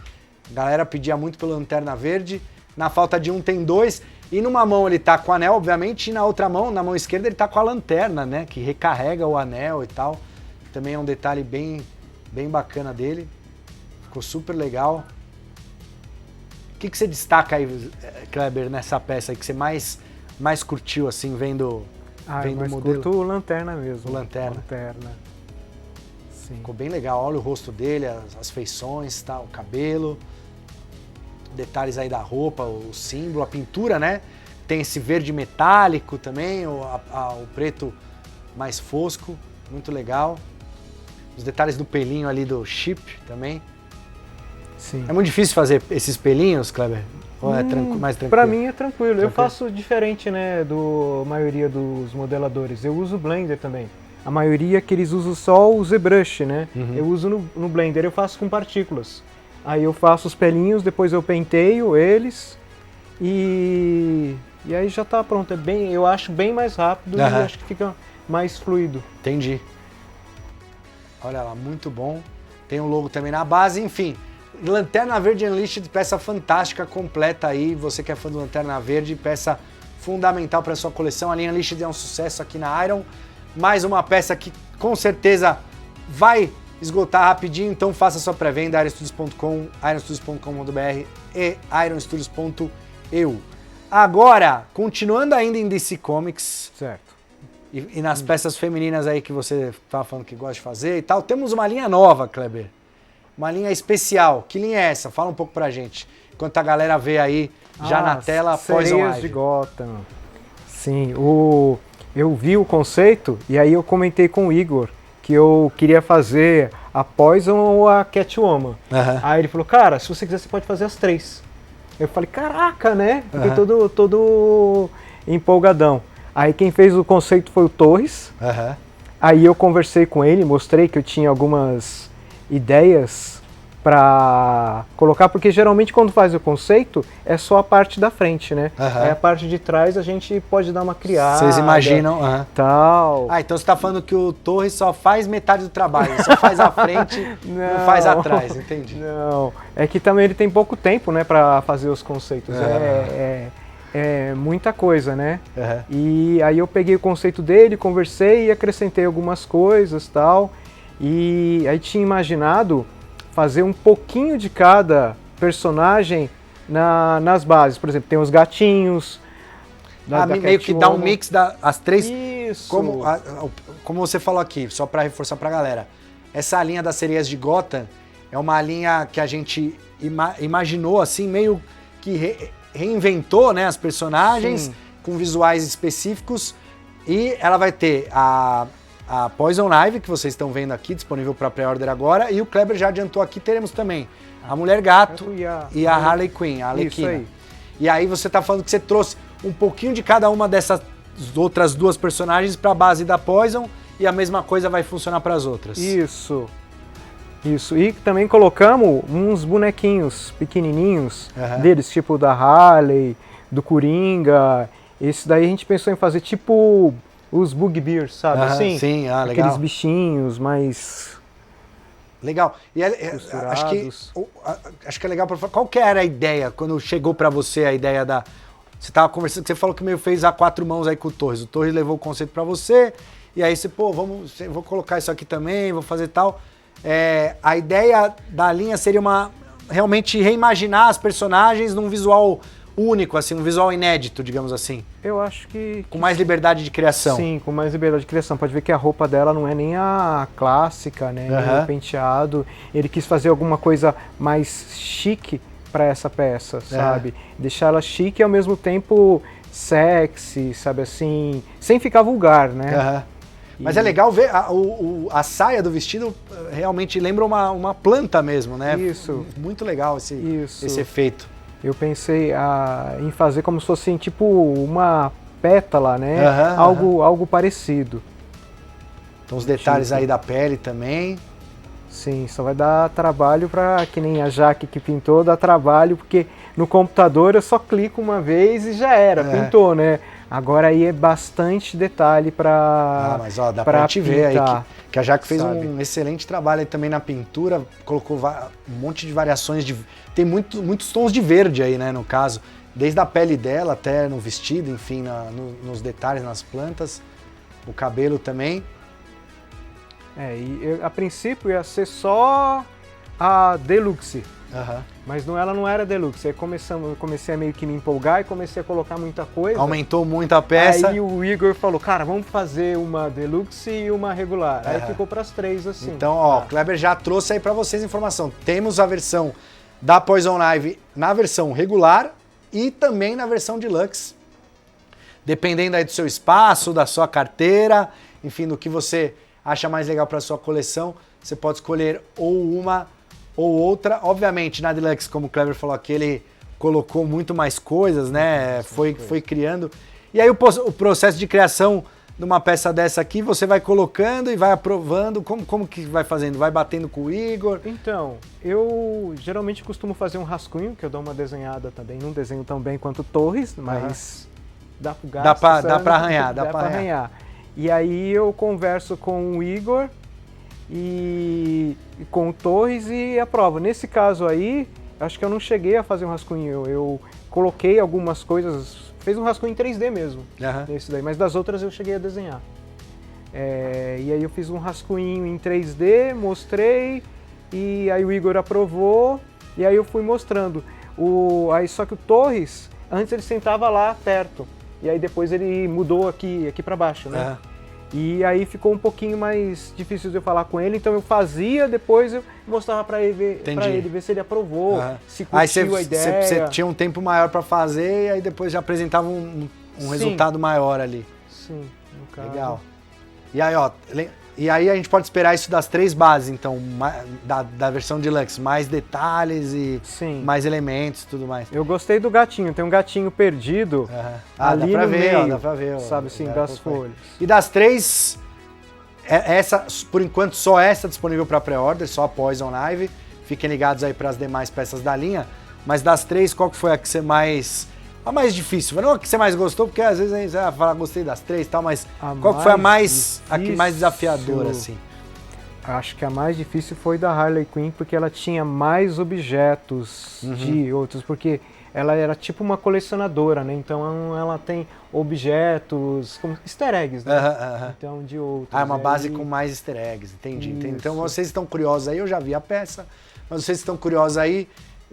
A galera pedia muito pelo Lanterna Verde. Na falta de um tem dois. E numa mão ele tá com o anel, obviamente, e na outra mão, na mão esquerda, ele tá com a lanterna, né? Que recarrega o anel e tal. Também é um detalhe bem bacana dele. Ficou super legal. O que você destaca aí, Kleber, nessa peça aí que você mais curtiu, assim, vendo o modelo? Curto o Lanterna mesmo. O Lanterna. Sim. Ficou bem legal. Olha o rosto dele, as feições, tá, o cabelo. Detalhes aí da roupa, o símbolo, a pintura, né? Tem esse verde metálico também, o preto mais fosco, muito legal. Os detalhes do pelinho ali do Chip também. Sim. É muito difícil fazer esses pelinhos, Kleber? Ou é mais tranquilo? Pra mim é tranquilo. Eu faço diferente, né, da maioria dos modeladores. Eu uso Blender também. A maioria que eles usam só o ZBrush, né? Eu uso no Blender, eu faço com partículas. Aí eu faço os pelinhos, depois eu penteio eles e aí já tá pronto. Eu acho bem mais rápido e acho que fica mais fluido. Entendi. Olha lá, muito bom. Tem um logo também na base, enfim. Lanterna Verde Unleashed, peça fantástica, completa aí. Você que é fã do Lanterna Verde, peça fundamental para sua coleção. A linha Unleashed é um sucesso aqui na Iron. Mais uma peça que com certeza vai esgotar rapidinho, então faça sua pré-venda, ironstudios.com, ironstudios.com.br e ironstudios.eu. Agora, continuando ainda em DC Comics, Certo. e nas peças femininas aí que você estava falando que gosta de fazer e tal, temos uma linha nova, Kleber. Uma linha especial. Que linha é essa? Fala um pouco pra gente. Enquanto a galera vê aí, já na tela, Poison Sereias Ivy. de Gotham. Sim, eu vi o conceito e aí eu comentei com o Igor que eu queria fazer a Poison ou a Catwoman. Aí ele falou, cara, se você quiser você pode fazer as três. Eu falei, caraca, né? Fiquei todo empolgadão. Aí quem fez o conceito foi o Torres. Aí eu conversei com ele, mostrei que eu tinha algumas ideias para colocar, porque geralmente quando faz o conceito é só a parte da frente, né? Aí a parte de trás a gente pode dar uma criada. Vocês imaginam? Tal. Ah, então você está falando que o Torres só faz metade do trabalho, só faz a frente, não faz atrás, entendi. Não, é que também ele tem pouco tempo, né, para fazer os conceitos. É muita coisa, né? E aí eu peguei o conceito dele, conversei e acrescentei algumas coisas, tal. E aí tinha imaginado fazer um pouquinho de cada personagem nas bases. Por exemplo, tem os gatinhos. Meio que dá um mix das três. Isso. Como você falou aqui, só para reforçar para a galera. Essa linha das Sereias de Gotham é uma linha que a gente imaginou assim, meio que reinventou, né, as personagens com visuais específicos. E ela vai ter a Poison Ivy, que vocês estão vendo aqui, disponível para pré-order agora, e o Kleber já adiantou aqui, teremos também a Mulher Gato e a Harley Quinn, a Arlequina. Isso aí. E aí você está falando que você trouxe um pouquinho de cada uma dessas outras duas personagens para a base da Poison, e a mesma coisa vai funcionar para as outras. Isso. E também colocamos uns bonequinhos pequenininhos deles, tipo da Harley, do Coringa. Esse daí a gente pensou em fazer tipo os Bugbears, sabe? Assim? Sim, legal. Aqueles bichinhos mais... Legal. E acho que é legal para falar. Qual que era a ideia quando chegou para você a ideia da... Você estava conversando, você falou que meio fez a quatro mãos aí com o Torres. O Torres levou o conceito para você, e aí você, vou colocar isso aqui também, vou fazer tal. A ideia da linha seria realmente reimaginar as personagens num visual único, assim, um visual inédito, digamos assim. Eu acho que... Com mais liberdade de criação. Sim, com mais liberdade de criação. Pode ver que a roupa dela não é nem a clássica, né? O penteado. Ele quis fazer alguma coisa mais chique para essa peça, sabe? Deixar ela chique e ao mesmo tempo sexy, sabe assim? Sem ficar vulgar, né? Mas é legal ver a saia do vestido realmente lembra uma planta mesmo, né? Isso. Muito legal esse efeito. Eu pensei em fazer como se fosse tipo uma pétala, né? Algo parecido. Então os detalhes aí da pele também. Sim, só vai dar trabalho para que nem a Jaque que pintou, dá trabalho, porque no computador eu só clico uma vez e já era, pintou, né? Agora aí é bastante detalhe para mas ó, dá pra te ver aí que a Jaque fez um excelente trabalho aí também na pintura, colocou um monte de variações, tem muitos tons de verde aí, né, no caso, desde a pele dela até no vestido, enfim, nos detalhes, nas plantas, o cabelo também. A princípio ia ser só a Deluxe, mas ela não era Deluxe. Aí eu comecei a meio que me empolgar e comecei a colocar muita coisa. Aumentou muito a peça. Aí o Igor falou, cara, vamos fazer uma Deluxe e uma regular. Aí ficou para as três assim. Então, o Kleber já trouxe aí para vocês a informação. Temos a versão da Poison Ivy na versão regular e também na versão Deluxe. Dependendo aí do seu espaço, da sua carteira, enfim, do que você acha mais legal para sua coleção, você pode escolher ou uma ou outra. Obviamente, na Deluxe, como o Kleber falou aqui, ele colocou muito mais coisas, né? Foi criando. E aí o processo de criação de uma peça dessa aqui, você vai colocando e vai aprovando. Como que vai fazendo? Vai batendo com o Igor? Então, eu geralmente costumo fazer um rascunho, que eu dou uma desenhada também. Não desenho tão bem quanto Torres, mas dá pro gasto. Dá pra arranhar, dá pra arranhar. E aí eu converso com o Igor e com o Torres e aprovo. Nesse caso aí, acho que eu não cheguei a fazer um rascunho. Eu coloquei algumas coisas, fez um rascunho em 3D mesmo, nesse daí, mas das outras eu cheguei a desenhar. E aí eu fiz um rascunho em 3D, mostrei, e aí o Igor aprovou, e aí eu fui mostrando. Aí só que o Torres, antes ele sentava lá perto, e aí depois ele mudou aqui para baixo, né? E aí ficou um pouquinho mais difícil de eu falar com ele, então eu fazia, depois eu mostrava para ele, ver se ele aprovou, se curtiu a ideia. Você tinha um tempo maior para fazer e aí depois já apresentava um resultado maior ali. Sim, no caso. Legal. E aí, ó, e aí a gente pode esperar isso das 3 bases, então, da versão Deluxe, mais detalhes e mais elementos e tudo mais. Eu gostei do gatinho, tem um gatinho perdido ali no meio, dá pra ver. Sabe assim, das folhas. E das 3, essa, por enquanto, só essa disponível para pré-order, só a Poison Ivy. Fiquem ligados aí para as demais peças da linha. Mas das 3, qual que foi a que você mais... A mais difícil, não a que você mais gostou, porque às vezes a gente vai falar, gostei das 3 e tal, mas qual que foi a que mais desafiadora, assim? Acho que a mais difícil foi da Harley Quinn, porque ela tinha mais objetos de outros, porque ela era tipo uma colecionadora, né? Então ela tem objetos, como easter eggs, né? Então de outros. É uma base com mais easter eggs, entendi. Então vocês estão curiosos aí, eu já vi a peça, mas vocês estão curiosos aí,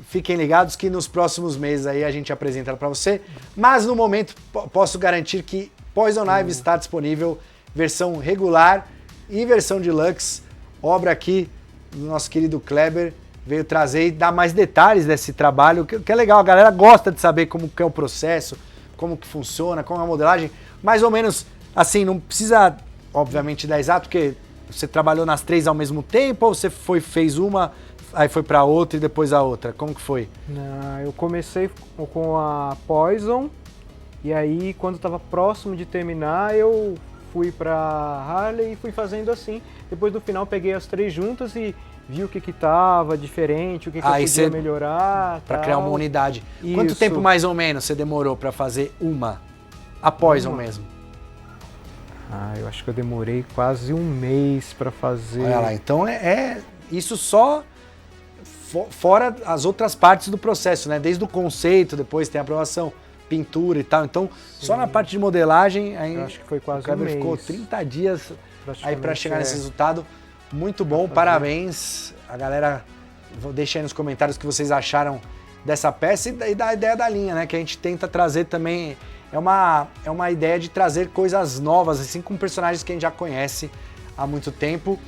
fiquem ligados que nos próximos meses aí a gente apresenta ela para você. Mas no momento posso garantir que Poison Ivy está disponível, versão regular e versão Deluxe. Obra aqui do nosso querido Kleber veio trazer e dar mais detalhes desse trabalho, que é legal. A galera gosta de saber como que é o processo, como que funciona, como é a modelagem. Mais ou menos assim, não precisa, obviamente, dar exato, porque você trabalhou nas 3 ao mesmo tempo ou você fez uma... Aí foi pra outra e depois a outra. Como que foi? Não, eu comecei com a Poison e aí quando estava próximo de terminar eu fui pra Harley e fui fazendo assim. Depois do final peguei as 3 juntas e vi o que tava diferente, o que eu podia melhorar. Pra criar uma unidade. Isso. Quanto tempo mais ou menos você demorou pra fazer a Poison mesmo? Eu acho que eu demorei quase 1 mês pra fazer. Olha lá, então isso só... Fora as outras partes do processo, né? Desde o conceito, depois tem a aprovação, pintura e tal. Então, só na parte de modelagem, aí eu acho que foi quase o Kleber ficou 30 dias aí para chegar nesse resultado. Muito bom, parabéns. A galera, deixa aí nos comentários o que vocês acharam dessa peça e da ideia da linha, né? Que a gente tenta trazer também. É uma ideia de trazer coisas novas, assim, com personagens que a gente já conhece há muito tempo.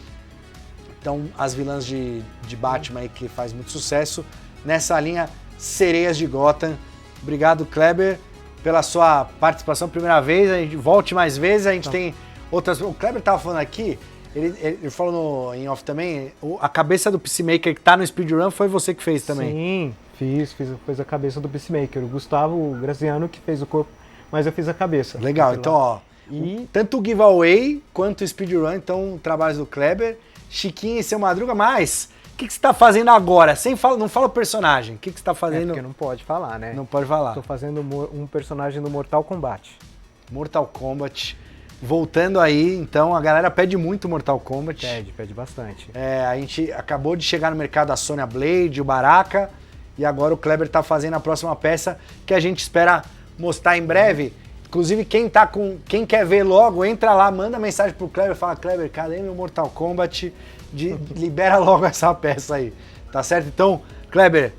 Então, as vilãs de Batman aí que faz muito sucesso nessa linha Sereias de Gotham. Obrigado, Kleber, pela sua participação. Primeira vez, a gente volte mais vezes, a gente tem outras... O Kleber estava falando aqui, ele falou em off também, a cabeça do Peacemaker que tá no speedrun foi você que fez também. Sim, fiz a cabeça do Peacemaker. O Gustavo Graziano que fez o corpo, mas eu fiz a cabeça. Legal, então ó, tanto o giveaway quanto o speedrun, então trabalhos do Kleber. Chiquinho e Seu Madruga, mas o que você está fazendo agora? Não fala o personagem, o que você está fazendo? Porque não pode falar, né? Não pode falar. Estou fazendo um personagem do Mortal Kombat. Mortal Kombat. Voltando aí, então, a galera pede muito Mortal Kombat. Pede bastante. A gente acabou de chegar no mercado a Sonya Blade, o Baraka, e agora o Kleber está fazendo a próxima peça que a gente espera mostrar em breve. Inclusive, quem quer ver logo, entra lá, manda mensagem pro Kleber, fala, Kleber, cadê meu Mortal Kombat? Libera logo essa peça aí, tá certo? Então, Kleber,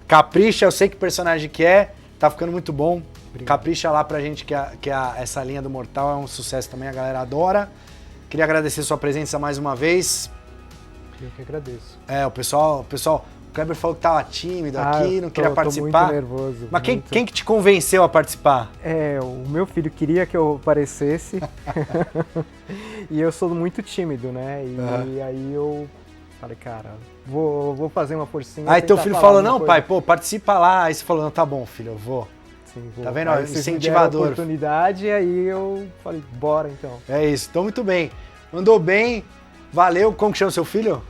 capricha, eu sei que personagem que tá ficando muito bom. Obrigado. Capricha lá pra gente essa linha do Mortal é um sucesso também, a galera adora. Queria agradecer sua presença mais uma vez. Eu que agradeço. O pessoal, o Kleber falou que tava tímido aqui, não queria participar. Tô muito nervoso. Mas quem que te convenceu a participar? O meu filho queria que eu aparecesse. E eu sou muito tímido, né? E aí eu Falei, cara, vou fazer uma forcinha. Aí teu tentar filho falar falou, alguma não, coisa. pai, pô, participa lá. Aí você falou, não, tá bom, filho, eu vou. Sim, vou. Tá vendo? Aí vocês me deram a Incentivador. oportunidade, aí eu falei, bora então. É isso, então muito bem. Mandou bem, valeu. Como que chama o seu filho?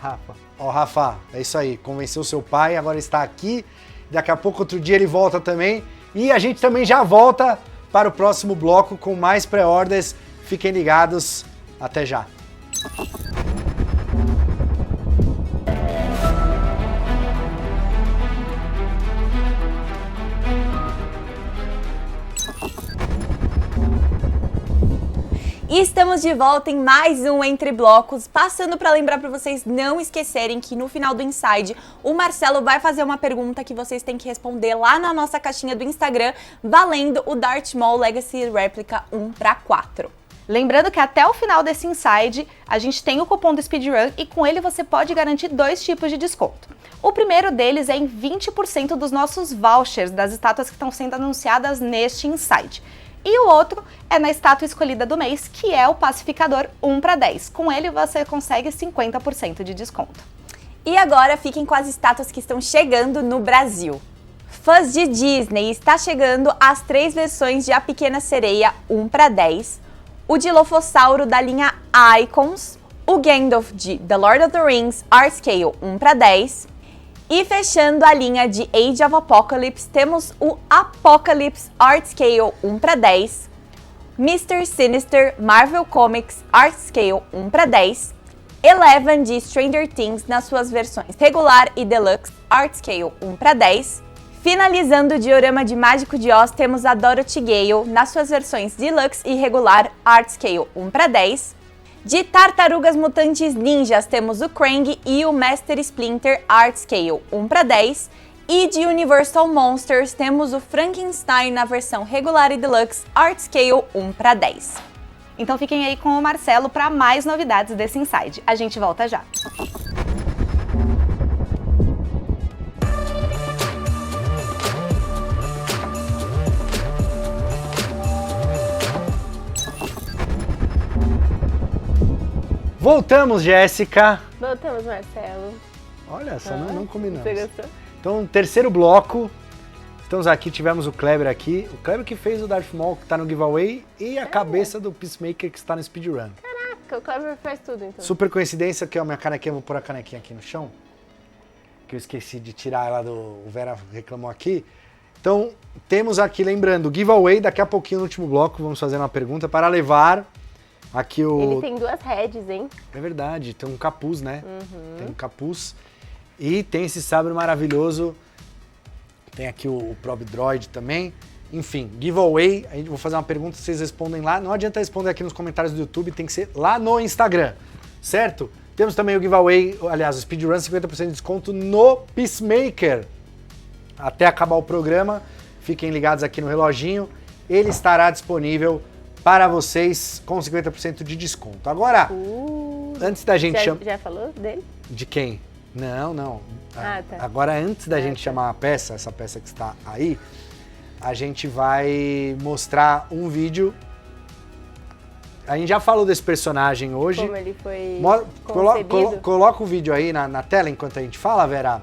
Rafa. Ó, Rafa, é isso aí, convenceu seu pai, agora está aqui. Daqui a pouco, outro dia, ele volta também. E a gente também já volta para o próximo bloco com mais pré-orders. Fiquem ligados, até já. E estamos de volta em mais um Entre Blocos, passando para lembrar para vocês não esquecerem que no final do Inside, o Marcelo vai fazer uma pergunta que vocês têm que responder lá na nossa caixinha do Instagram, valendo o Darth Maul Legacy Replica 1/4. Lembrando que até o final desse Inside, a gente tem o cupom do Speedrun e com ele você pode garantir 2 tipos de desconto. O primeiro deles é em 20% dos nossos vouchers das estátuas que estão sendo anunciadas neste Inside. E o outro é na estátua escolhida do mês, que é o Pacificador 1/10. Com ele você consegue 50% de desconto. E agora fiquem com as estátuas que estão chegando no Brasil. Fãs de Disney, está chegando as 3 versões de A Pequena Sereia 1/10, o Dilophosauro da linha Icons, o Gandalf de The Lord of the Rings Art Scale 1/10, e fechando a linha de Age of Apocalypse, temos o Apocalypse Art Scale 1/10, Mr. Sinister Marvel Comics Art Scale 1/10, Eleven de Stranger Things nas suas versões regular e deluxe Art Scale 1/10. Finalizando o diorama de Mágico de Oz, temos a Dorothy Gale nas suas versões deluxe e regular Art Scale 1/10. De Tartarugas Mutantes Ninjas, temos o Krang e o Master Splinter Art Scale 1/10. E de Universal Monsters, temos o Frankenstein na versão regular e deluxe Art Scale 1/10. Então fiquem aí com o Marcelo para mais novidades desse Inside. A gente volta já. Voltamos, Jéssica. Voltamos, Marcelo. Olha, só não combinamos. Você gostou? Então, terceiro bloco. Estamos aqui, tivemos o Kleber aqui. O Kleber que fez o Darth Maul, que está no giveaway, e a cabeça do Peacemaker, que está no speedrun. Caraca, o Kleber faz tudo, então. Super coincidência que a minha canequinha, vou pôr a canequinha aqui no chão, que eu esqueci de tirar ela do... O Vera reclamou aqui. Então, temos aqui, lembrando, o giveaway, daqui a pouquinho no último bloco, vamos fazer uma pergunta para levar aqui o... Ele tem 2 heads, hein? É verdade, tem um capuz, né? Tem um capuz. E tem esse sabre maravilhoso. Tem aqui o Probe Droid também. Enfim, giveaway. A gente vou fazer uma pergunta, vocês respondem lá. Não adianta responder aqui nos comentários do YouTube, tem que ser lá no Instagram, certo? Temos também o giveaway, aliás, o Speedrun, 50% de desconto no Peacemaker. Até acabar o programa, fiquem ligados aqui no reloginho. Ele estará disponível para vocês com 50% de desconto. Agora, antes da gente chamar... Já falou dele? De quem? Não. Ah, tá. Agora, antes da gente chamar a peça, essa peça que está aí, a gente vai mostrar um vídeo. A gente já falou desse personagem hoje. Como ele foi concebido. Coloca o vídeo aí na tela enquanto a gente fala, Vera.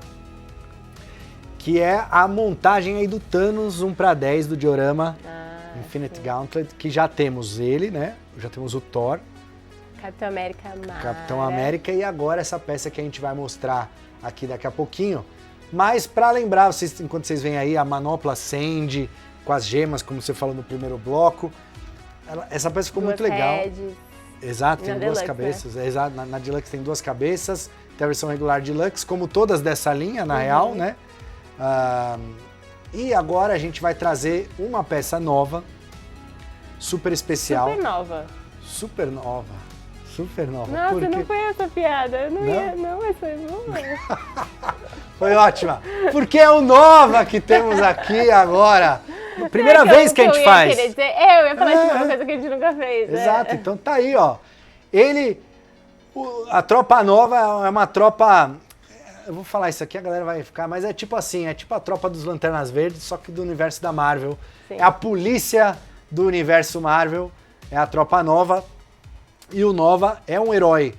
Que é a montagem aí do Thanos 1/10 do diorama Infinite Gauntlet, que já temos ele, né? Já temos o Thor. Capitão América e agora essa peça que a gente vai mostrar aqui daqui a pouquinho. Mas para lembrar, vocês, enquanto vocês veem aí, a manopla acende com as gemas, como você falou no primeiro bloco. Essa peça ficou muito legal. Heads. Exato, tem Na 2 Deluxe, cabeças. Né? Exato, na Deluxe tem 2 cabeças. Tem a versão regular Deluxe, como todas dessa linha, na real, né? E agora a gente vai trazer uma peça nova, super especial. Super nova. Nossa, Porque... não foi essa piada. Eu não ia, não, mas foi boa. Foi ótima. Porque é o Nova que temos aqui agora. Primeira vez que a gente faz. Eu ia falar de uma coisa que a gente nunca fez. Exato, então tá aí, ó. A tropa nova é uma tropa... Eu vou falar isso aqui, a galera vai ficar... Mas é tipo assim, é tipo a tropa dos Lanternas Verdes, só que do universo da Marvel. Sim. É a polícia do universo Marvel, é a tropa nova. E o Nova é um herói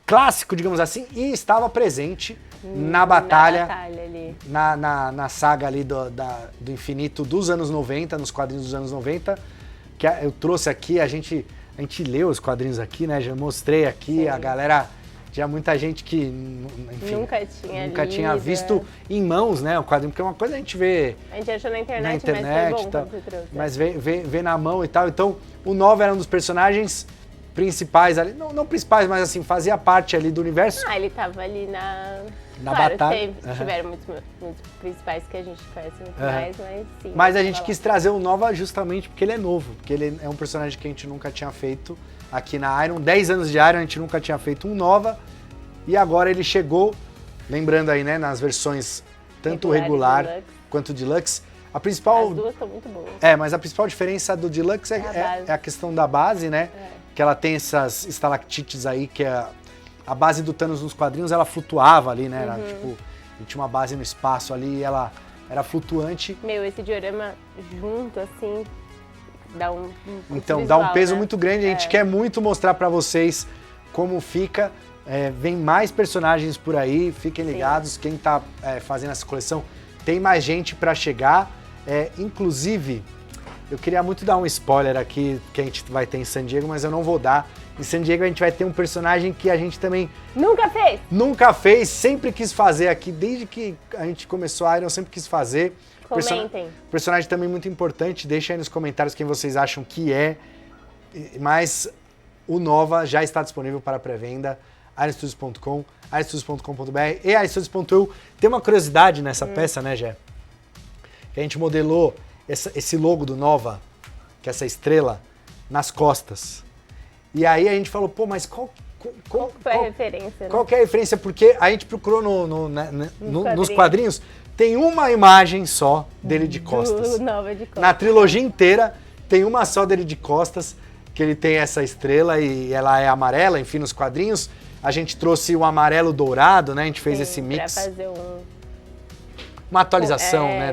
clássico, digamos assim, e estava presente na batalha ali. na saga ali do infinito dos anos 90, nos quadrinhos dos anos 90, que eu trouxe aqui, a gente leu os quadrinhos aqui, né? Já mostrei aqui, Sim. A galera, tinha muita gente que, enfim, nunca tinha visto em mãos, né, o quadrinho, porque é uma coisa a gente vê A gente achou na internet, mas foi bom quando você trouxe. mas vê na mão e tal. Então, o Nova era um dos personagens principais ali, não principais, mas assim, fazia parte ali do universo. Ele tava ali na batalha. Tiveram muitos principais que a gente conhece muito mais, mas sim. Mas a gente quis trazer o Nova justamente porque ele é novo, porque ele é um personagem que a gente nunca tinha feito aqui na Iron. 10 anos de Iron, a gente nunca tinha feito um Nova, e agora ele chegou, lembrando aí, né, nas versões tanto regular quanto Deluxe. A principal... As duas estão muito boas. Mas a principal diferença do Deluxe é a questão da base, né? Que ela tem essas estalactites aí, que a base do Thanos nos quadrinhos, ela flutuava ali, né? Era, tipo, ele tinha uma base no espaço ali e ela era flutuante. Esse diorama junto, assim, dá um Então, visual, dá um peso né? muito grande. A gente quer muito mostrar pra vocês como fica. Vem mais personagens por aí, fiquem ligados. Quem tá fazendo essa coleção, tem mais gente pra chegar. Inclusive, eu queria muito dar um spoiler aqui que a gente vai ter em San Diego, mas eu não vou dar. Em San Diego a gente vai ter um personagem que a gente também nunca fez, sempre quis fazer aqui, desde que a gente começou a Iron, sempre quis fazer. Comentem. Personagem também muito importante, deixa aí nos comentários quem vocês acham que é. Mas o Nova já está disponível para pré-venda, ironstudios.com, ironstudios.com.br e ironstudios.eu. Tem uma curiosidade nessa peça, né, Gé? Que a gente modelou esse logo do Nova, que é essa estrela, nas costas. E aí a gente falou, pô, mas qual foi a referência? Né? Qual que é a referência? Porque a gente procurou nos quadrinhos, tem uma imagem só dele de costas. Nova de costas. Na trilogia inteira, tem uma só dele de costas, que ele tem essa estrela e ela é amarela, enfim, nos quadrinhos. A gente trouxe o amarelo dourado, né? A gente fez esse mix. Pra fazer uma atualização, né?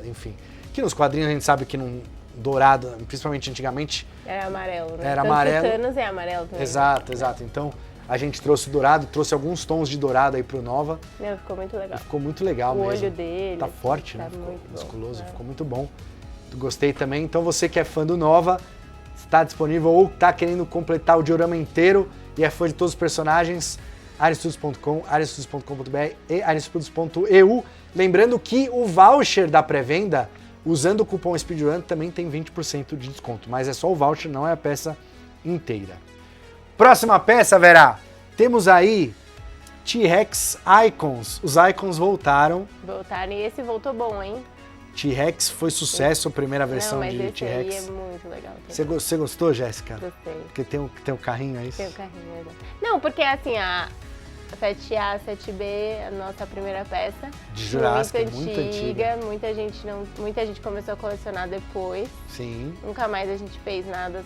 Enfim. Que nos quadrinhos a gente sabe que dourado, principalmente antigamente... Era amarelo, né? Era amarelo. O Thanos é amarelo também. Exato. Então, a gente trouxe o dourado, trouxe alguns tons de dourado aí pro Nova. Ficou muito legal. Ficou muito legal mesmo. O olho dele. Tá forte, né? Ficou muito musculoso, ficou muito bom. Gostei também. Então, você que é fã do Nova, está disponível ou está querendo completar o diorama inteiro e é fã de todos os personagens, ironstudios.com, ironstudios.com.br e ironstudios.eu. Lembrando que o voucher da pré-venda, usando o cupom SpeedRun, também tem 20% de desconto, mas é só o voucher, não é a peça inteira. Próxima peça, Vera, temos aí T-Rex Icons. Os Icons voltaram. Voltaram e esse voltou bom, hein? T-Rex foi sucesso, a primeira versão mas de esse T-Rex. aí é muito legal. Você gostou, Jéssica? Gostei. Porque tem o carrinho, é isso? Tem o carrinho, não, porque assim, a 7A, 7B, a nossa primeira peça. De Jurassic, muito antiga. Muita gente começou a colecionar depois. Sim. Nunca mais a gente fez nada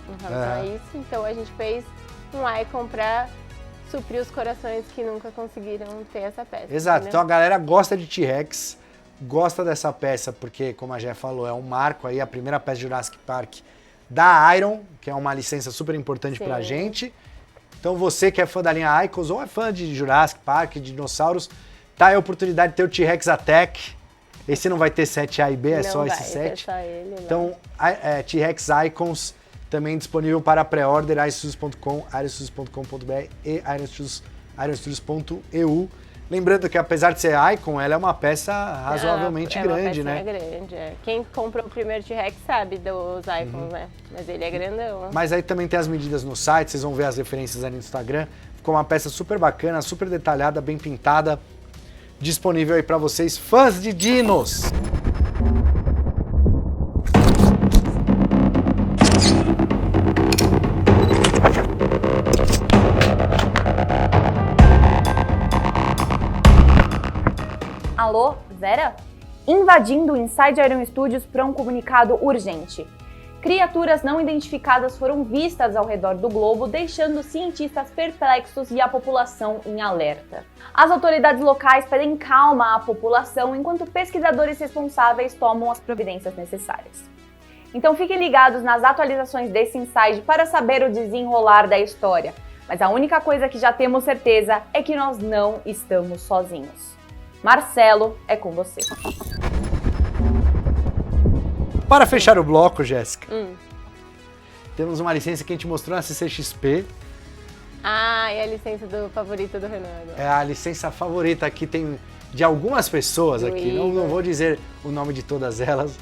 em relação a isso. Então a gente fez um Icon pra suprir os corações que nunca conseguiram ter essa peça. Exato. Entendeu? Então a galera gosta de T-Rex, gosta dessa peça porque, como a Jé falou, é um marco aí, a primeira peça de Jurassic Park da Iron, que é uma licença super importante pra gente. Então você que é fã da linha Icons ou é fã de Jurassic Park, de dinossauros, tá aí a oportunidade de ter o T-Rex Attack. Esse não vai ter 7A e B, é só esse 7. É só ele, então, T-Rex Icons também disponível para pré-order, ironstudios.com, ironstudios.com.br e ironstudios.eu. Lembrando que apesar de ser Icon, ela é uma peça razoavelmente grande, né? É grande, Quem comprou o primeiro T-Rex sabe dos Icons, né? Mas ele é grandão. Mas aí também tem as medidas no site, vocês vão ver as referências ali no Instagram. Ficou uma peça super bacana, super detalhada, bem pintada. Disponível aí pra vocês, fãs de dinos! Alô, Vera? Invadindo o Inside Iron Studios para um comunicado urgente. Criaturas não identificadas foram vistas ao redor do globo, deixando cientistas perplexos e a população em alerta. As autoridades locais pedem calma à população, enquanto pesquisadores responsáveis tomam as providências necessárias. Então fiquem ligados nas atualizações desse Inside para saber o desenrolar da história. Mas a única coisa que já temos certeza é que nós não estamos sozinhos. Marcelo, é com você. Para fechar o bloco, Jéssica, temos uma licença que a gente mostrou na CCXP. Ah, e a licença do favorito do Renan agora. É a licença favorita aqui, tem de algumas pessoas aqui, não vou dizer o nome de todas elas,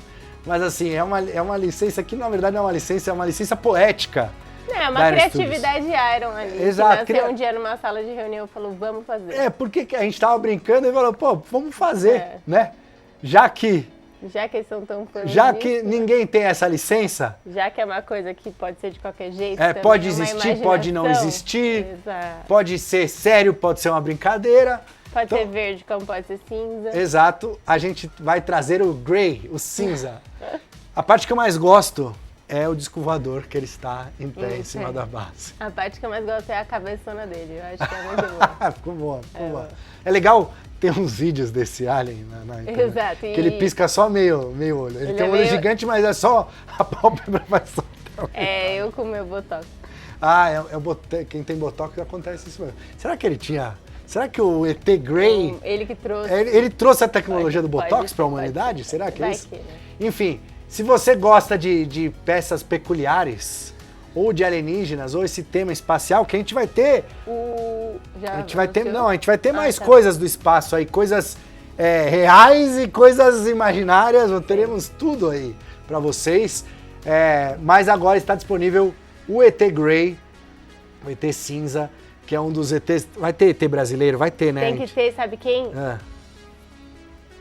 mas assim, é uma licença que na verdade não é uma licença poética. É uma da Iron criatividade Iron ali. Exato. Que nasceu um dia numa sala de reunião e falou, vamos fazer. É, porque a gente tava brincando e falou, pô, vamos fazer, né? Já que eles são tão fãs que disso, ninguém tem essa licença, já que é uma coisa que pode ser de qualquer jeito. pode também, existir, pode não imaginação. existir, Exato. pode ser sério, pode ser uma brincadeira. Pode Então, ser verde, como pode ser cinza. Exato, a gente vai trazer o grey, o cinza. A parte que eu mais gosto é o disco voador, que ele está em pé em cima da base. A parte que eu mais gosto é a cabeçona dele. Eu acho que é muito boa. Ficou boa, ficou boa. É legal ter uns vídeos desse alien na internet. Exato. Que ele pisca só meio olho. Ele tem um olho gigante, mas é só a pálpebra vai só até o eu com o meu botox. Ah, quem tem botox acontece isso mesmo. Será que ele tinha... Será que o ET Grey... Ele que trouxe. Ele trouxe a tecnologia do botox para a humanidade? Será que é isso? Enfim, se você gosta de peças peculiares, ou de alienígenas, ou esse tema espacial, que a gente vai ter... a gente vai ter mais coisas do espaço aí, coisas reais e coisas imaginárias, teremos tudo aí para vocês. Mas agora está disponível o ET Grey, o ET cinza, que é um dos ETs... Vai ter ET brasileiro? Vai ter, né? Tem que ter, sabe quem?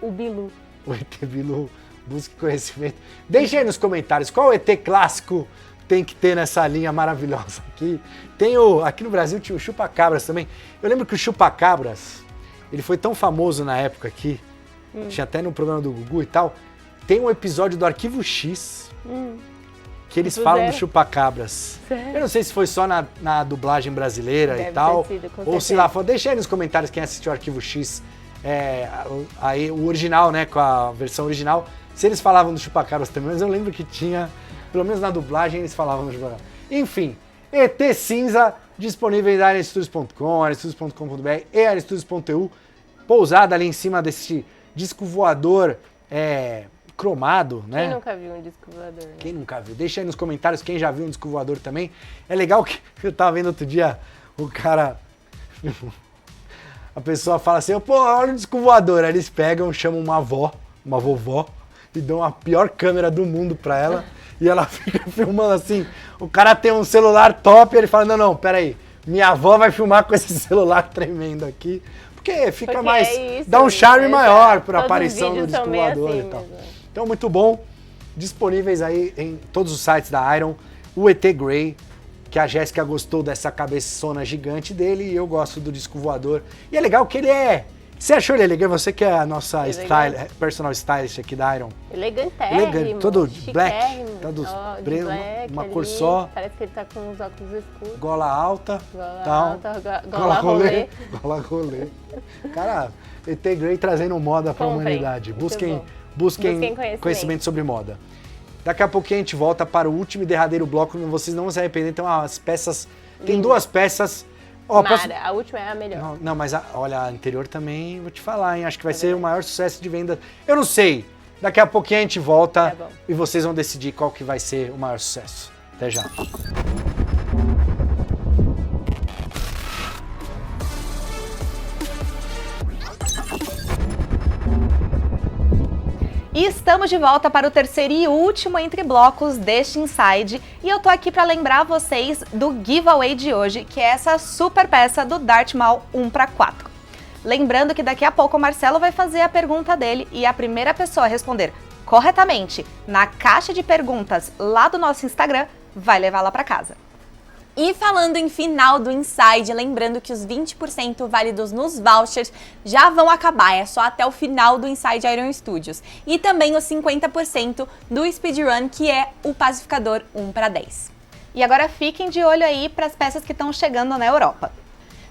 O Bilu. O ET Bilu, busque conhecimento. Deixa aí nos comentários qual ET clássico tem que ter nessa linha maravilhosa aqui. Aqui no Brasil tinha o Chupacabras também. Eu lembro que o Chupacabras, ele foi tão famoso na época aqui, tinha até no programa do Gugu e tal. Tem um episódio do Arquivo X que eles falam do Chupacabras. Sério? Eu não sei se foi só na dublagem brasileira Deve e tal, ter sido, com ou se certeza. lá. Deixa aí nos comentários quem assistiu o Arquivo X, aí o original, né, com a versão original, se eles falavam do Chupacabras também, mas eu lembro que tinha, pelo menos na dublagem, eles falavam do Chupacabras. Enfim, ET Cinza, disponível em arenstudios.com, arenstudios.com.br e arenstudios.eu, pousada ali em cima desse disco voador cromado, né? Quem nunca viu um disco voador? Né? Quem nunca viu? Deixa aí nos comentários quem já viu um disco voador também. É legal que eu tava vendo outro dia, o cara... A pessoa fala assim, pô, olha o disco voador. Aí eles pegam, chamam uma vovó, e dão a pior câmera do mundo pra ela. E ela fica filmando assim. O cara tem um celular top, e ele fala, não, peraí. Minha avó vai filmar com esse celular tremendo aqui. Porque fica mais... dá um charme maior pra aparição do disco voador assim e tal. mesmo. Então, muito bom. Disponíveis aí em todos os sites da Iron. O ET Grey, que a Jéssica gostou dessa cabeçona gigante dele e eu gosto do disco voador. E é legal que ele Você achou ele elegante? Você que é a nossa personal stylist aqui da Iron. Elegantérrimo. Elegante, todo black, chiquérrimo. todo De preto, black uma ali. cor só. Parece que ele tá com os óculos escuros. Gola alta. Gola tal. alta, gola rolê. Gola rolê. Cara, ET Grey trazendo moda pra Comprem. humanidade. Muito Busquem bom. conhecimento sobre moda. Daqui a pouquinho a gente volta para o último e derradeiro bloco, vocês não vão se arrepender. Tem umas peças, tem duas peças. Ó, Mara, a última é a melhor. Não, mas olha, a anterior também, vou te falar, hein? Acho que vai ser o maior sucesso de venda. Eu não sei. Daqui a pouquinho a gente volta Tá bom. e vocês vão decidir qual que vai ser o maior sucesso. Até já. E estamos de volta para o terceiro e último entre blocos deste Inside. E eu tô aqui para lembrar vocês do giveaway de hoje, que é essa super peça do Darth Maul 1/4. Lembrando que daqui a pouco o Marcelo vai fazer a pergunta dele e a primeira pessoa a responder corretamente na caixa de perguntas lá do nosso Instagram vai levá-la para casa. E falando em final do Inside, lembrando que os 20% válidos nos vouchers já vão acabar, é só até o final do Inside Iron Studios. E também os 50% do Speedrun, que é o pacificador 1/10. E agora fiquem de olho aí para as peças que estão chegando na Europa.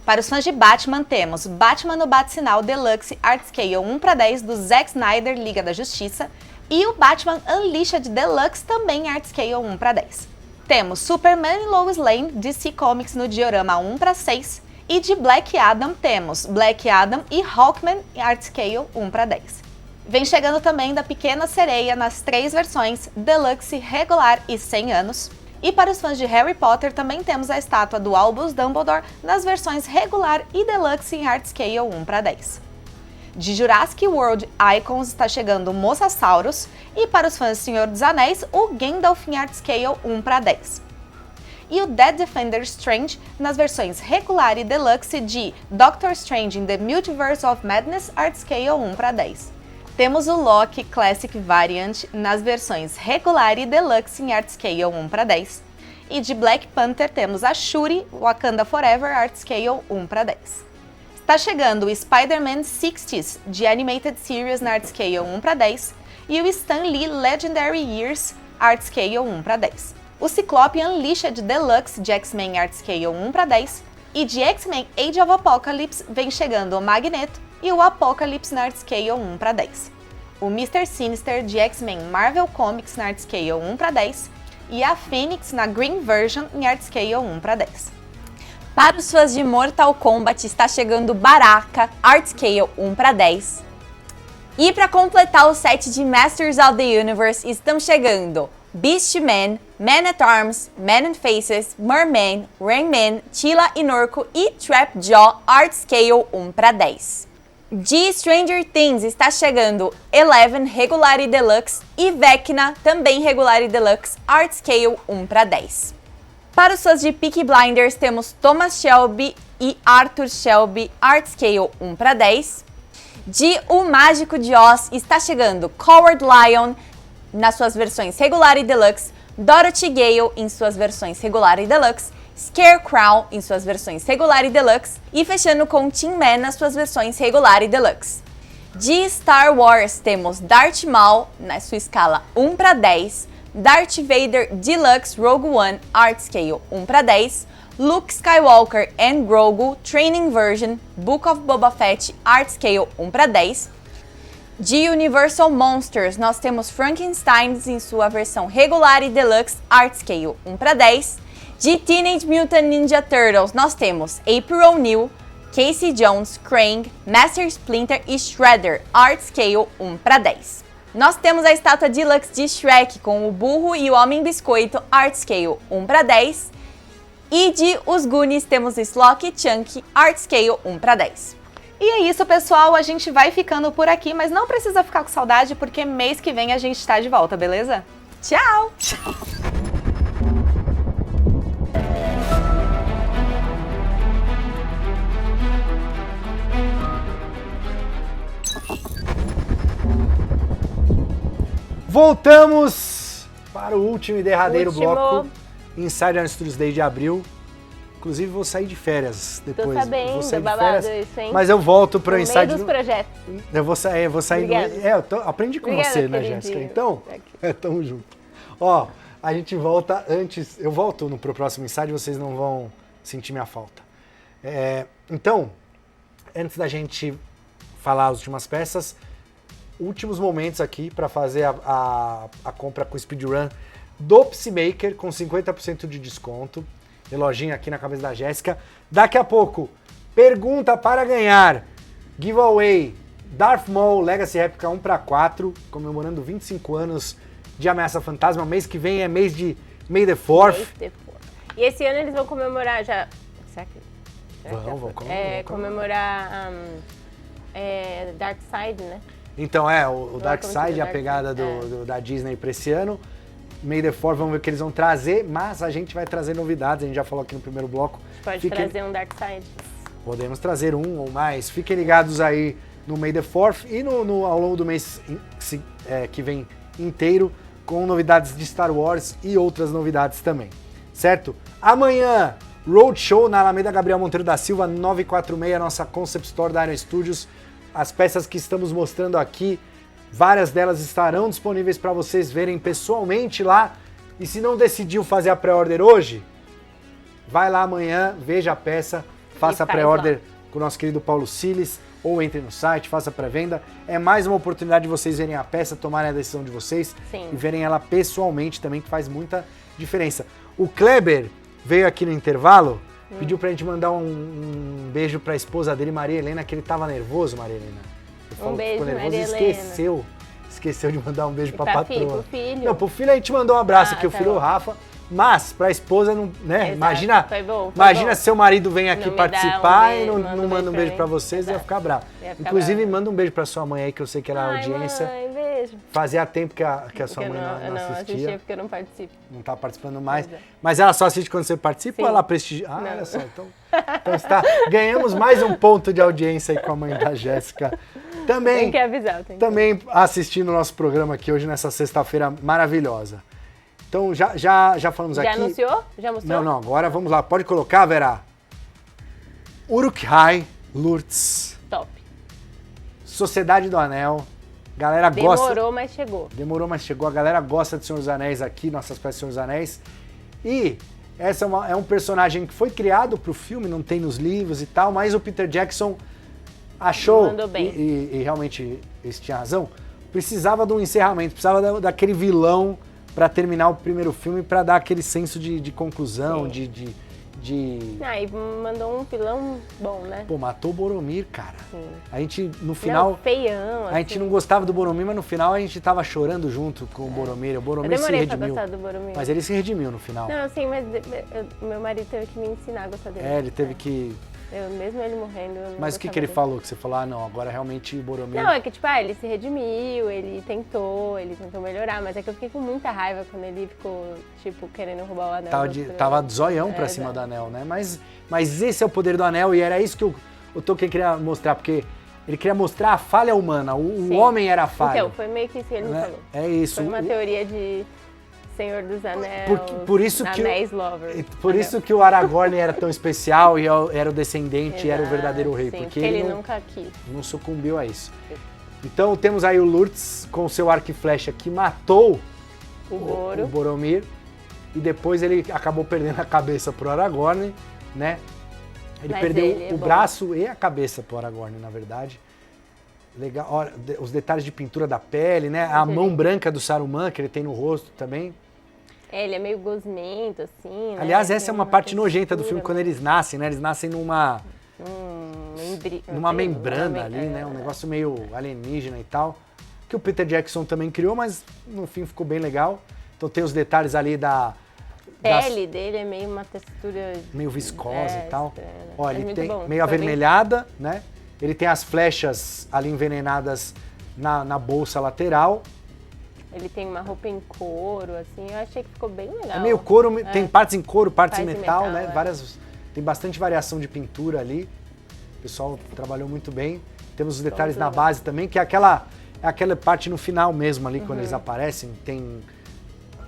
Para os fãs de Batman, temos Batman no Bat-Sinal Deluxe Art Scale 1/10 do Zack Snyder Liga da Justiça e o Batman Unleashed Deluxe também Art Scale 1/10. Temos Superman e Lois Lane, DC Comics no diorama 1:6. E de Black Adam temos Black Adam e Hawkman em Art Scale 1:10. Vem chegando também da Pequena Sereia nas 3 versões, Deluxe, Regular e 100 anos. E para os fãs de Harry Potter também temos a estátua do Albus Dumbledore nas versões Regular e Deluxe em Art Scale 1:10. De Jurassic World Icons está chegando o Mosasaurus e para os fãs de Senhor dos Anéis, o Gandalf em Art Scale 1:10. E o Dead Defender Strange nas versões Regular e Deluxe de Doctor Strange in the Multiverse of Madness Art Scale 1:10. Temos o Loki Classic Variant nas versões Regular e Deluxe em Art Scale 1:10. E de Black Panther temos a Shuri Wakanda Forever Art Scale 1:10. Está chegando o Spider-Man 60s de Animated Series na Art Scale 1:10 e o Stan Lee Legendary Years Art Scale 1:10. O Ciclope Unleashed Deluxe de X-Men Art Scale 1:10 e de X-Men Age of Apocalypse vem chegando o Magneto e o Apocalypse na Art Scale 1:10. O Mr. Sinister de X-Men Marvel Comics na Art Scale 1:10 e a Phoenix na Green Version em Art Scale 1:10. Para os fãs de Mortal Kombat está chegando Baraka, Art Scale 1:10. E para completar o set de Masters of the Universe estão chegando Beastman, Man-at-Arms, Man-in-Faces, Merman, Rainman, Tila e Norco e Trapjaw Art Scale 1:10. De Stranger Things está chegando Eleven, Regular e Deluxe e Vecna, também Regular e Deluxe, Art Scale 1:10. Para os fãs de Peaky Blinders temos Thomas Shelby e Arthur Shelby, Art Scale 1:10. De O Mágico de Oz está chegando Coward Lion nas suas versões Regular e Deluxe, Dorothy Gale em suas versões Regular e Deluxe, Scarecrow em suas versões Regular e Deluxe e fechando com Tin Man nas suas versões Regular e Deluxe. De Star Wars temos Darth Maul na sua escala 1:10, Darth Vader Deluxe Rogue One Art Scale 1:10, Luke Skywalker and Grogu Training Version Book of Boba Fett Art Scale 1:10. De Universal Monsters, nós temos Frankenstein em sua versão Regular e Deluxe Art Scale 1:10. De Teenage Mutant Ninja Turtles, nós temos April O'Neil, Casey Jones, Krang, Master Splinter e Shredder Art Scale 1:10. Nós temos a estátua Deluxe de Shrek com o Burro e o Homem Biscoito Art Scale 1:10. E de Os Goonies temos Slock e Chunky Art Scale 1:10. E é isso, pessoal, a gente vai ficando por aqui, mas não precisa ficar com saudade porque mês que vem a gente está de volta, beleza? Tchau! Voltamos para o último e derradeiro bloco Inside Studios Day de abril. Inclusive vou sair de férias depois. Tô sabendo, vou sair de babado férias, isso, hein? mas eu volto para o Inside. No meio dos projetos. Eu vou sair Obrigada. aprendi com Obrigada, você, né, queridinho. Jéssica? Então, tamo junto. Ó, a gente volta antes, eu volto pro próximo Inside, vocês não vão sentir minha falta. Então, antes da gente falar as últimas peças, últimos momentos aqui para fazer a compra com o Speedrun do Psymaker com 50% de desconto. Reloginho aqui na cabeça da Jéssica. Daqui a pouco, pergunta para ganhar. Giveaway Darth Maul Legacy Replica 1/4, comemorando 25 anos de Ameaça Fantasma. Mês que vem é mês de May the 4th. E esse ano eles vão comemorar já... Será que Vão comemorar. Comemorar Darkseid, né? Então o Darkseid, a Dark pegada da Disney para esse ano. May the 4th, vamos ver o que eles vão trazer, mas a gente vai trazer novidades, a gente já falou aqui no primeiro bloco. Pode trazer um Darkseid. Podemos trazer um ou mais. Fiquem ligados aí no May the 4th e ao longo do mês que vem inteiro, com novidades de Star Wars e outras novidades também, certo? Amanhã, Roadshow na Alameda Gabriel Monteiro da Silva, 946, nossa Concept Store da Aero Studios. As peças que estamos mostrando aqui, várias delas estarão disponíveis para vocês verem pessoalmente lá. E se não decidiu fazer a pré-order hoje, vai lá amanhã, veja a peça, faça a pré-order com o nosso querido Paulo Siles, ou entre no site, faça pré-venda. É mais uma oportunidade de vocês verem a peça, tomarem a decisão de vocês. Sim. E verem ela pessoalmente também, que faz muita diferença. O Kleber veio aqui no intervalo, pediu pra gente mandar um beijo pra esposa dele, Maria Helena, que ele tava nervoso, Maria Helena. Ele falou que beijo, ficou nervoso e Maria Helena. esqueceu de mandar um beijo pra pra patroa. pro filho? Não, pro filho a gente mandou um abraço aqui, o tá filho bom. Rafa, mas pra esposa não, né? Exato, Imagina, foi bom, foi imagina bom. seu marido vem aqui Não me dá participar um e beijo, não manda um beijo pra mim. vocês, ia Exato. ficar bravo. Ia ficar Inclusive, bravo. manda um beijo pra sua mãe aí, que eu sei que era Ai, audiência. mãe, beijo. Fazia tempo que a sua Porque mãe eu não assistia. porque eu não participo. Não tá participando mais. Pois é. Mas ela só assiste quando você participa ou Sim. ela prestigia? Ah, Não. olha só. Então ganhamos mais um ponto de audiência aí com a mãe da Jéssica. Tem que avisar. Também assistindo o nosso programa aqui hoje, nessa sexta-feira maravilhosa. Então, já falamos aqui. Já anunciou? Já mostrou? Não, agora vamos lá. Pode colocar, Vera. Uruk-hai Lurtz. Top. Sociedade do Anel. Galera gosta. Demorou, mas chegou. Demorou, mas chegou. A galera gosta de Senhor dos Anéis aqui, nossas peças de Senhor dos Anéis. E essa é um personagem que foi criado pro filme, não tem nos livros e tal, mas o Peter Jackson achou, Mandou bem. e realmente eles tinham razão, precisava de um encerramento, precisava daquele vilão pra terminar o primeiro filme, pra dar aquele senso de conclusão, Sim. de... Ah, e mandou um vilão bom, né? Pô, matou o Boromir, cara. Sim. A gente, no final... Não, feião, A gente assim. não gostava do Boromir, mas no final a gente tava chorando junto com o Boromir. O Eu Boromir se demorei pra redimiu. gostar do Boromir. Mas ele se redimiu no final. Não, sim, mas meu marido teve que me ensinar a gostar dele. Ele teve que... Mesmo ele morrendo, eu não Mas o que gostava ele dele. falou? Que você falou, ah, não, agora realmente o Boromir... Não, é que tipo, ele se redimiu, ele tentou melhorar, mas é que eu fiquei com muita raiva quando ele ficou, tipo, querendo roubar o anel. Tava de zoião pra cima do anel, né? Mas esse é o poder do anel e era isso que o Tolkien queria mostrar, porque ele queria mostrar a falha humana, o Sim. homem era a falha. Então, foi meio que isso que ele me né? falou. É isso. Foi uma teoria de Senhor dos Anéis, Por isso que Anéis Lover. Por isso que o Aragorn era tão especial e era o descendente, era o verdadeiro rei. Sim, porque ele nunca quis. não sucumbiu a isso. Então temos aí o Lurtz com seu arco e flecha que matou o Boromir e depois ele acabou perdendo a cabeça pro Aragorn, né? Ele Mas perdeu ele é o bom. braço e a cabeça pro Aragorn, na verdade. Legal, olha, os detalhes de pintura da pele, né? A mão branca do Saruman que ele tem no rosto também. Ele é meio gosmento, assim, né? Aliás, essa é Tem uma parte nojenta do textura, filme quando eles nascem, né? Eles nascem numa membrana ali, né? Um negócio meio alienígena e tal. Que o Peter Jackson também criou, mas no fim ficou bem legal. Então tem os detalhes ali A pele dele é meio uma textura... meio viscosa e tal. estranha. Ó, Mas ele muito tem bom. meio Foi bem- avermelhada, né? Ele tem as flechas ali envenenadas na bolsa lateral. Ele tem uma roupa em couro, assim, eu achei que ficou bem legal. É meio couro, tem partes em couro, partes em Partes em metal, metal, né? é. Tem bastante variação de pintura ali. O pessoal trabalhou muito bem. Temos os detalhes muito na legal. base também, que é aquela parte no final mesmo ali, Uhum. quando eles aparecem. Tem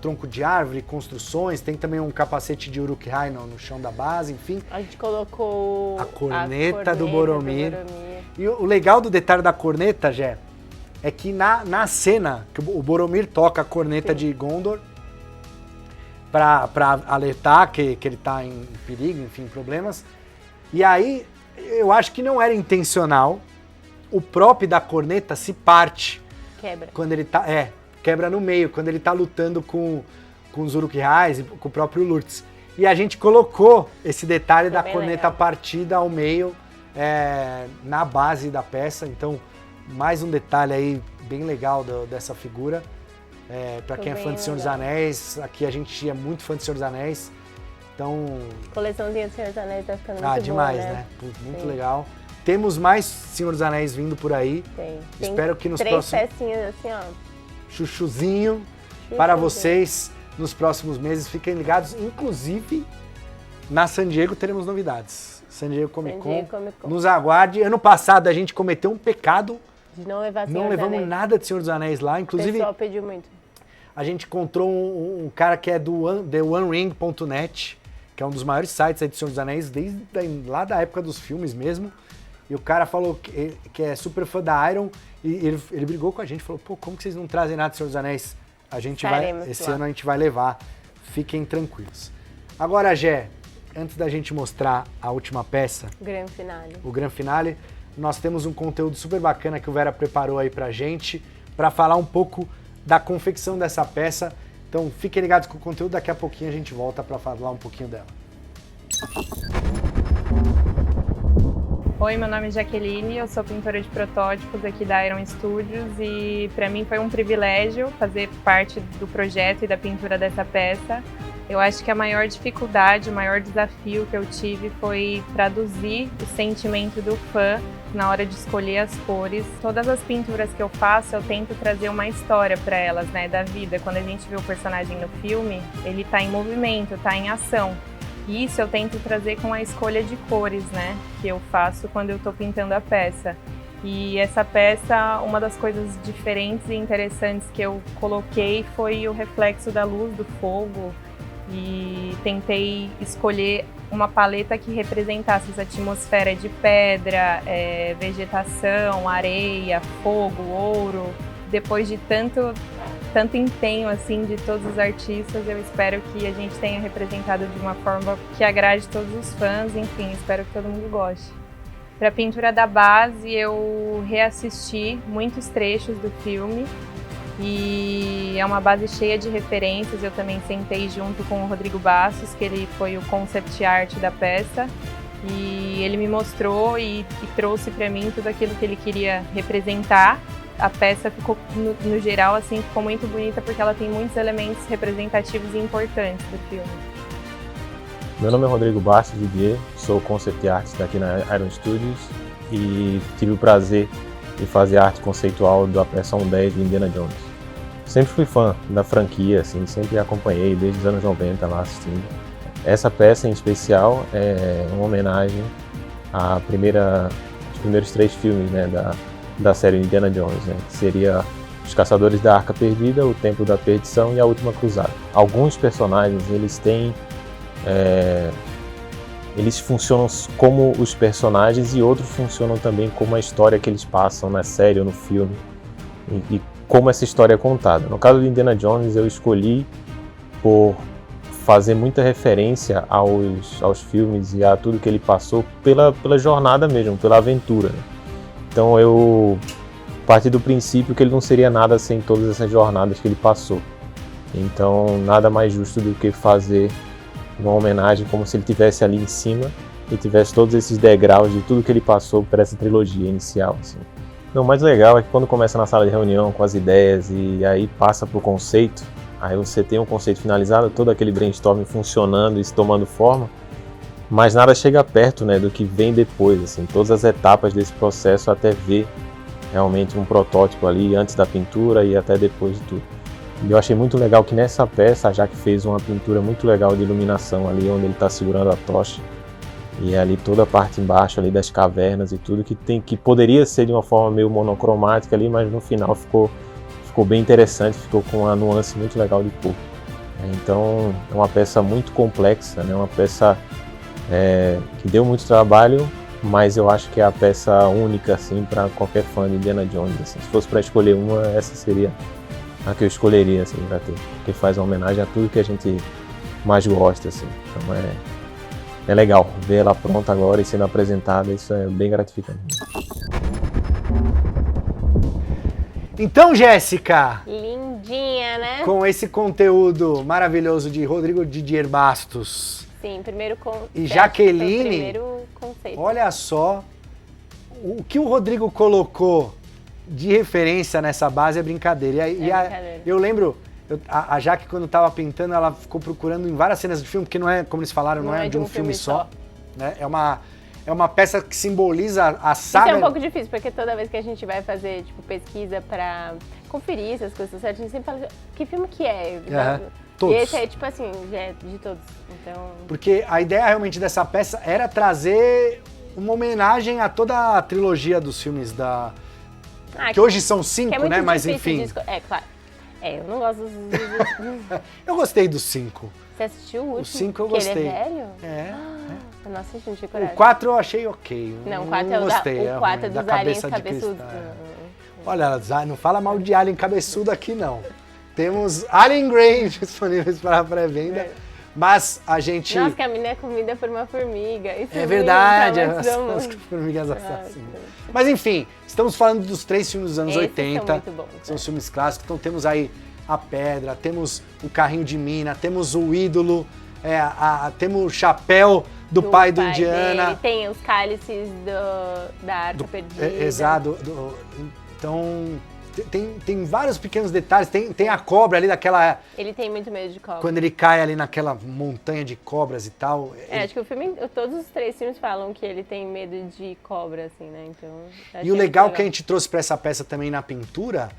tronco de árvore, construções, tem também um capacete de Uruk-hai no chão da base, enfim. A gente colocou A corneta do Boromir. Boromir. E o legal do detalhe da corneta, Jé, é que na cena que o Boromir toca a corneta de Gondor pra alertar que ele tá em perigo, enfim, problemas. E aí, eu acho que não era intencional, o próprio da corneta se parte Quebra. quando ele tá... quebra no meio, quando ele tá lutando com os Uruk-hais e com o próprio Lurtz. E a gente colocou esse detalhe da bem corneta legal. partida ao meio na base da peça. Então, mais um detalhe aí bem legal dessa figura. Para Ficou quem é bem fã de Senhor dos legal. Anéis, aqui a gente é muito fã de Senhor dos Anéis. Então, Coleçãozinha do Senhor dos Anéis tá ficando muito demais, boa, né? Muito Sim. legal. Temos mais Senhor dos Anéis vindo por aí. Tem Espero que nos 3 próximos... pecinhas assim, ó. Chuchuzinho para vocês nos próximos meses. Fiquem ligados. Inclusive, na San Diego teremos novidades. San Diego Comic Con. Nos aguarde. Ano passado a gente cometeu um pecado. De não levar Senhor Não dos levamos Anéis. nada de Senhor dos Anéis lá. O Inclusive, pessoal pediu muito. a gente encontrou um cara que é do TheOneRing.net, que é um dos maiores sites aí de Senhor dos Anéis, desde lá da época dos filmes mesmo. E o cara falou que é super fã da Iron e ele brigou com a gente, falou, pô, como que vocês não trazem nada de Senhor dos Anéis? Esse ano a gente vai levar, fiquem tranquilos. Agora, Gé, antes da gente mostrar a última peça, Grande finale. o Gran Finale, nós temos um conteúdo super bacana que o Vera preparou aí pra gente, pra falar um pouco da confecção dessa peça. Então fiquem ligados com o conteúdo, daqui a pouquinho a gente volta para falar um pouquinho dela. Oi, meu nome é Jaqueline, eu sou pintora de protótipos aqui da Iron Studios e para mim foi um privilégio fazer parte do projeto e da pintura dessa peça. Eu acho que a maior dificuldade, o maior desafio que eu tive foi traduzir o sentimento do fã na hora de escolher as cores. Todas as pinturas que eu faço, eu tento trazer uma história para elas, né, da vida. Quando a gente vê o personagem no filme, ele está em movimento, está em ação. E isso eu tento trazer com a escolha de cores, né, que eu faço quando eu estou pintando a peça. E essa peça, uma das coisas diferentes e interessantes que eu coloquei foi o reflexo da luz do fogo e tentei escolher uma paleta que representasse essa atmosfera de pedra, vegetação, areia, fogo, ouro. Depois de tanto empenho assim de todos os artistas, eu espero que a gente tenha representado de uma forma que agrade todos os fãs, enfim, espero que todo mundo goste. Para a pintura da base, eu reassisti muitos trechos do filme e é uma base cheia de referências. Eu também sentei junto com o Rodrigo Bastos, que ele foi o concept art da peça, e ele me mostrou e trouxe para mim tudo aquilo que ele queria representar. A peça ficou, no geral, assim, ficou muito bonita porque ela tem muitos elementos representativos e importantes do filme. Meu nome é Rodrigo Bastos Didier, sou concept artist aqui na Iron Studios e tive o prazer de fazer arte conceitual da peça 1/10 de Indiana Jones. Sempre fui fã da franquia, assim, sempre acompanhei desde os anos 90 lá assistindo. Essa peça em especial é uma homenagem aos primeiros 3 filmes, né, da série Indiana Jones, né, que seria Os Caçadores da Arca Perdida, O Templo da Perdição e A Última Cruzada. Alguns personagens, eles funcionam como os personagens e outros funcionam também como a história que eles passam na série ou no filme e como essa história é contada. No caso de Indiana Jones, eu escolhi por fazer muita referência aos filmes e a tudo que ele passou pela jornada mesmo, pela aventura, né? Então eu parti do princípio que ele não seria nada sem todas essas jornadas que ele passou. Então nada mais justo do que fazer uma homenagem como se ele estivesse ali em cima e tivesse todos esses degraus de tudo que ele passou por essa trilogia inicial, assim. Então, o mais legal é que quando começa na sala de reunião com as ideias e aí passa para o conceito, aí você tem um conceito finalizado, todo aquele brainstorming funcionando e se tomando forma, mas nada chega perto, né, do que vem depois, assim, todas as etapas desse processo até ver realmente um protótipo ali antes da pintura e até depois de tudo. E eu achei muito legal que nessa peça a Jaque fez uma pintura muito legal de iluminação ali onde ele está segurando a tocha e ali toda a parte embaixo ali das cavernas e tudo que poderia ser de uma forma meio monocromática ali, mas no final ficou bem interessante, ficou com uma nuance muito legal de cor. Então é uma peça muito complexa, né? Uma peça que deu muito trabalho, mas eu acho que é a peça única assim para qualquer fã de Indiana Jones. Assim. Se fosse para escolher uma, essa seria a que eu escolheria assim, para ter, porque faz uma homenagem a tudo que a gente mais gosta. Assim. Então é legal ver ela pronta agora e sendo apresentada, isso é bem gratificante. Então, Jéssica, Lindinha, né? com esse conteúdo maravilhoso de Rodrigo Didier Bastos Sim, e Jaqueline, primeiro conceito. olha só, o que o Rodrigo colocou de referência nessa base é brincadeira. Brincadeira. Eu lembro, a Jaque, quando estava pintando, ela ficou procurando em várias cenas do filme, porque não é, como eles falaram, não é de um filme só. Né? É uma peça que simboliza a saga. Isso é um pouco difícil, porque toda vez que a gente vai fazer tipo, pesquisa pra conferir se as coisas certas, a gente sempre fala, que filme que é? Todos. E esse é tipo assim, de todos. Então... Porque a ideia realmente dessa peça era trazer uma homenagem a toda a trilogia dos filmes da... que hoje são 5, né? Mas enfim. Claro. Eu não gosto dos... Eu gostei dos 5. Você assistiu o último? O 5 eu gostei. Ele é velho? Nossa, gente, não tinha coragem. O 4 eu achei ok. Não, o 4 é gostei, o 4 é dos aliens cabeçudos. Olha, não fala mal de alien cabeçudo aqui, não. Temos Alien Grain disponíveis para pré-venda, mas a gente... Nossa, que a menina é comida por uma formiga. Isso é verdade, as formigas assassinas. Mas enfim, estamos falando dos 3 filmes dos anos 80. São muito bons, são os filmes clássicos, então temos aí a pedra, temos o carrinho de mina, temos o ídolo, temos o chapéu do pai do Indiana. Dele, tem os cálices da Arca Perdida. Exato. Então, tem vários pequenos detalhes. Tem a cobra ali daquela... Ele tem muito medo de cobra. Quando ele cai ali naquela montanha de cobras e tal. Acho que todos os 3 filmes falam que ele tem medo de cobra, assim, né? Então, e o legal que a gente trouxe para essa peça também na pintura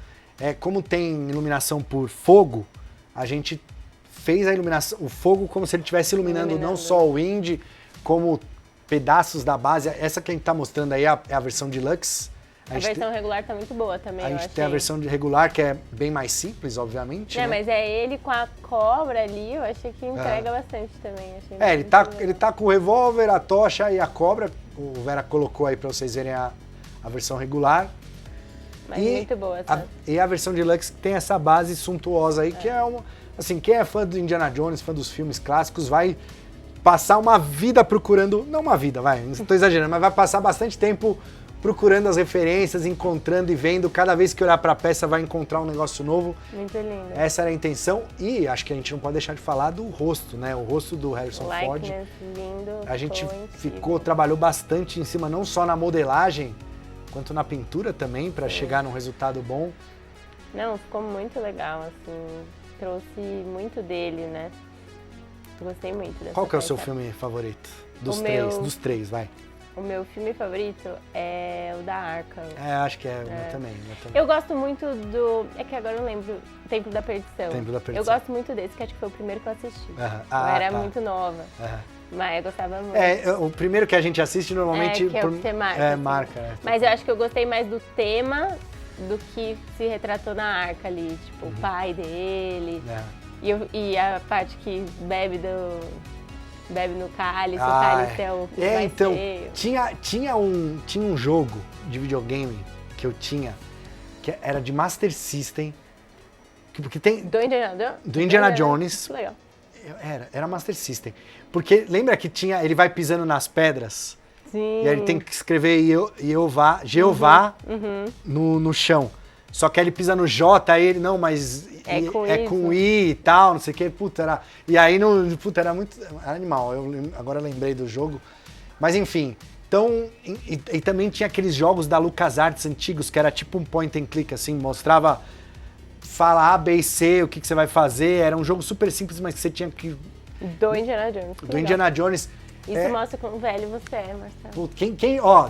é como tem iluminação por fogo, a gente fez a iluminação, o fogo como se ele estivesse iluminando não só o Indy, como pedaços da base. Essa que a gente tá mostrando aí é a versão deluxe. A versão regular tá muito boa também, A gente tem a versão regular, que é bem mais simples, obviamente. Mas é ele com a cobra ali, eu achei que entrega bastante também. Ele tá com o revólver, a tocha e a cobra. O Vera colocou aí pra vocês verem a versão regular. Mas muito boa. E a versão deluxe tem essa base suntuosa aí, que é uma... Assim, quem é fã do Indiana Jones, fã dos filmes clássicos, vai passar uma vida procurando... Não uma vida, não estou exagerando, mas vai passar bastante tempo procurando as referências, encontrando e vendo. Cada vez que olhar para a peça vai encontrar um negócio novo. Muito lindo. Essa era a intenção. E acho que a gente não pode deixar de falar do rosto, né? O rosto do Harrison Ford. Lindo. A gente trabalhou bastante em cima, não só na modelagem, quanto na pintura também, para chegar num resultado bom. Não, ficou muito legal, assim. Trouxe muito dele, né? Gostei muito dessa Qual que é o peça. seu filme favorito? Dos três, vai. O meu filme favorito é o da Arca. Acho que é. Eu também. Eu gosto muito do... É que agora eu não lembro. Templo da Perdição. Templo da Perdição. Eu gosto muito desse, que acho que foi o primeiro que eu assisti. Eu era muito nova. Mas eu gostava muito. O primeiro que a gente assiste normalmente... que é o que você marca. Marca. Mas eu acho que eu gostei mais do tema do que se retratou na Arca ali. Tipo, o pai dele. E a parte que bebe no cálice, o cálice é o mais então, feio. Tinha um jogo de videogame que eu tinha, que era de Master System, porque tem... Do Indiana Jones. Que legal. Era Master System. Porque lembra que ele vai pisando nas pedras? Sim. E aí ele tem que escrever Jeová no chão. Só que aí ele pisa no J, aí ele, não, mas é com I e tal, não sei o que, era... E aí, era muito... Era animal, agora lembrei do jogo. Mas enfim, então... E também tinha aqueles jogos da LucasArts antigos, que era tipo um point and click, assim, mostrava... Fala A, B e C, o que você vai fazer, era um jogo super simples, mas que você tinha que... Do Indiana Jones. Do Indiana Jones. Isso mostra quão velho você é, Marcelo.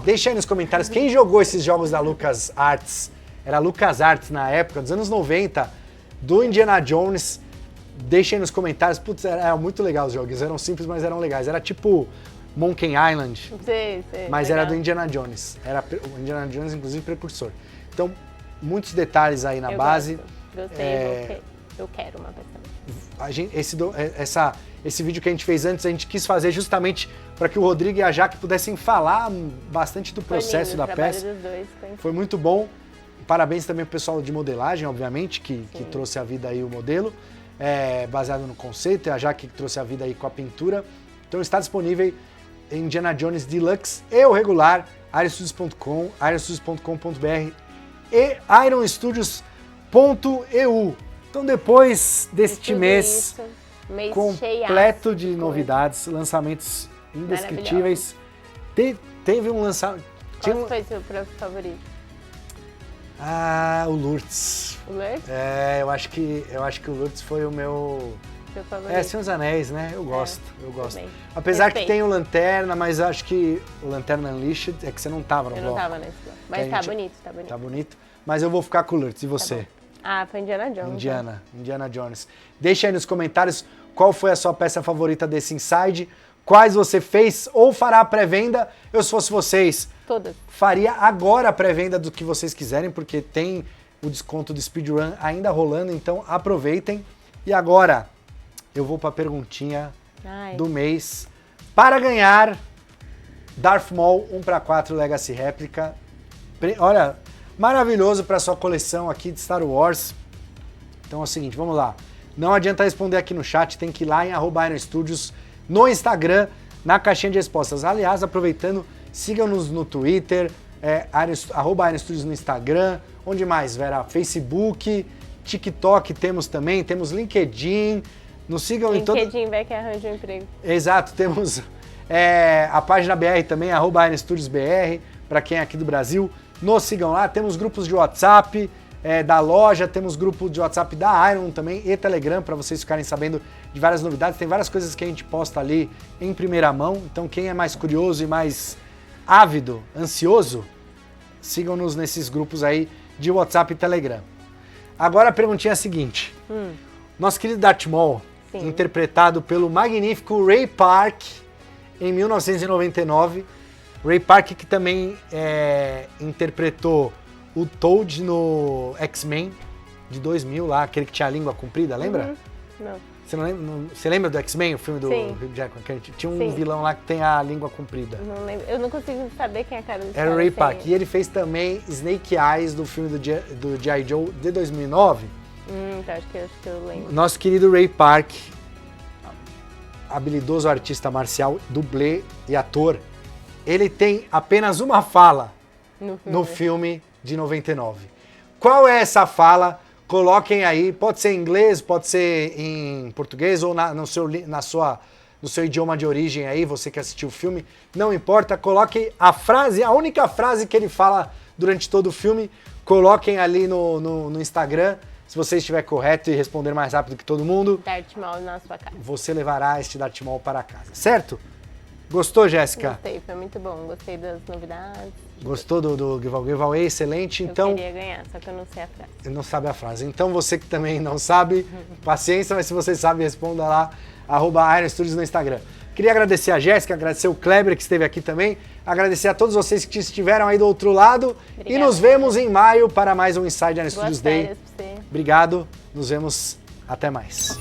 Deixa aí nos comentários, quem jogou esses jogos da LucasArts? Era LucasArts na época, dos anos 90, do Indiana Jones. Deixa aí nos comentários. Era muito legal os jogos. Eram simples, mas eram legais. Era tipo Monkey Island. Sei, mas legal. era do Indiana Jones. Era o Indiana Jones, inclusive, precursor. Então, muitos detalhes aí na base. Gostei, eu quero uma versão. Esse vídeo que a gente fez antes, a gente quis fazer justamente para que o Rodrigo e a Jaque pudessem falar bastante do processo da peça. Dos dois, foi muito bom. Parabéns também pro pessoal de modelagem, obviamente, que trouxe à vida aí o modelo, baseado no conceito, e a Jaque que trouxe a vida aí com a pintura. Então está disponível em Indiana Jones Deluxe e o regular, ironstudios.com, ironstudios.com.br e ironstudios.eu. Então depois deste mês completo de novidades, lançamentos indescritíveis, teve um lançamento... Qual foi seu favorito? O Lourdes. O Lourdes? Eu acho que o Lourdes foi o meu... Seu favorito? Senhor dos Anéis, né? Eu gosto. Bem. Apesar que tem o Lanterna, mas acho que o Lanterna Unleashed é que você não tava no bloco. Eu não tava nesse bloco. Mas tá bonito. Tá bonito. Mas eu vou ficar com o Lourdes. E você? Foi Indiana Jones. Indiana Jones. Deixa aí nos comentários qual foi a sua peça favorita desse Inside, quais você fez ou fará a pré-venda. Eu, se fosse vocês, todas. Faria agora a pré-venda do que vocês quiserem, porque tem o desconto do Speedrun ainda rolando, então aproveitem. E agora, eu vou para a perguntinha do mês. Para ganhar Darth Maul 1/4 Legacy Réplica. Olha, maravilhoso para sua coleção aqui de Star Wars. Então é o seguinte, vamos lá. Não adianta responder aqui no chat, tem que ir lá em @IronStudios no Instagram, na caixinha de respostas. Aliás, aproveitando, sigam-nos no Twitter, @IronStudios no Instagram. Onde mais, Vera? Facebook. TikTok temos também, temos LinkedIn. Nos sigam em todo... LinkedIn vai que arranja um emprego. Exato, temos a página BR também, @AironStudiosBR, para quem é aqui do Brasil. Nos sigam lá, temos grupos de WhatsApp da loja, temos grupo de WhatsApp da Iron também e Telegram, para vocês ficarem sabendo de várias novidades. Tem várias coisas que a gente posta ali em primeira mão, então quem é mais curioso e mais ávido, ansioso, sigam-nos nesses grupos aí de WhatsApp e Telegram. Agora a perguntinha é a seguinte. Nosso querido Darth Maul, interpretado pelo magnífico Ray Park em 1999. Ray Park que também interpretou o Toad no X-Men de 2000 lá, aquele que tinha a língua comprida, lembra? Não. Você não lembra? Você lembra do X-Men, o filme do Hugh Jackman? Que tinha um vilão lá que tem a língua comprida. Não lembro. Eu não consigo saber quem é a cara desse Era o Ray Park. E ele fez também Snake Eyes do filme do G.I. Joe de 2009. Então acho que eu lembro. Nosso querido Ray Park, habilidoso artista marcial, dublê e ator, ele tem apenas uma fala no filme de 99. Qual é essa fala? Coloquem aí, pode ser em inglês, pode ser em português ou no seu idioma de origem aí, você que assistiu o filme, não importa, coloquem a frase, a única frase que ele fala durante todo o filme, coloquem ali no Instagram. Se você estiver correto e responder mais rápido que todo mundo, Darth Maul na sua casa. Você levará este Darth Maul para casa, certo? Gostou, Jéssica? Gostei, foi muito bom. Gostei das novidades. Gostou do giveaway? Excelente. Então, eu queria ganhar, só que eu não sei a frase. Não sabe a frase. Então, você que também não sabe, paciência, mas se você sabe, responda lá, @IronStudios no Instagram. Queria agradecer a Jéssica, agradecer o Kleber que esteve aqui também, agradecer a todos vocês que estiveram aí do outro lado. Obrigada. E nos vemos em maio para mais um Inside Iron Studios Day. Boas férias pra você. Obrigado, nos vemos, até mais.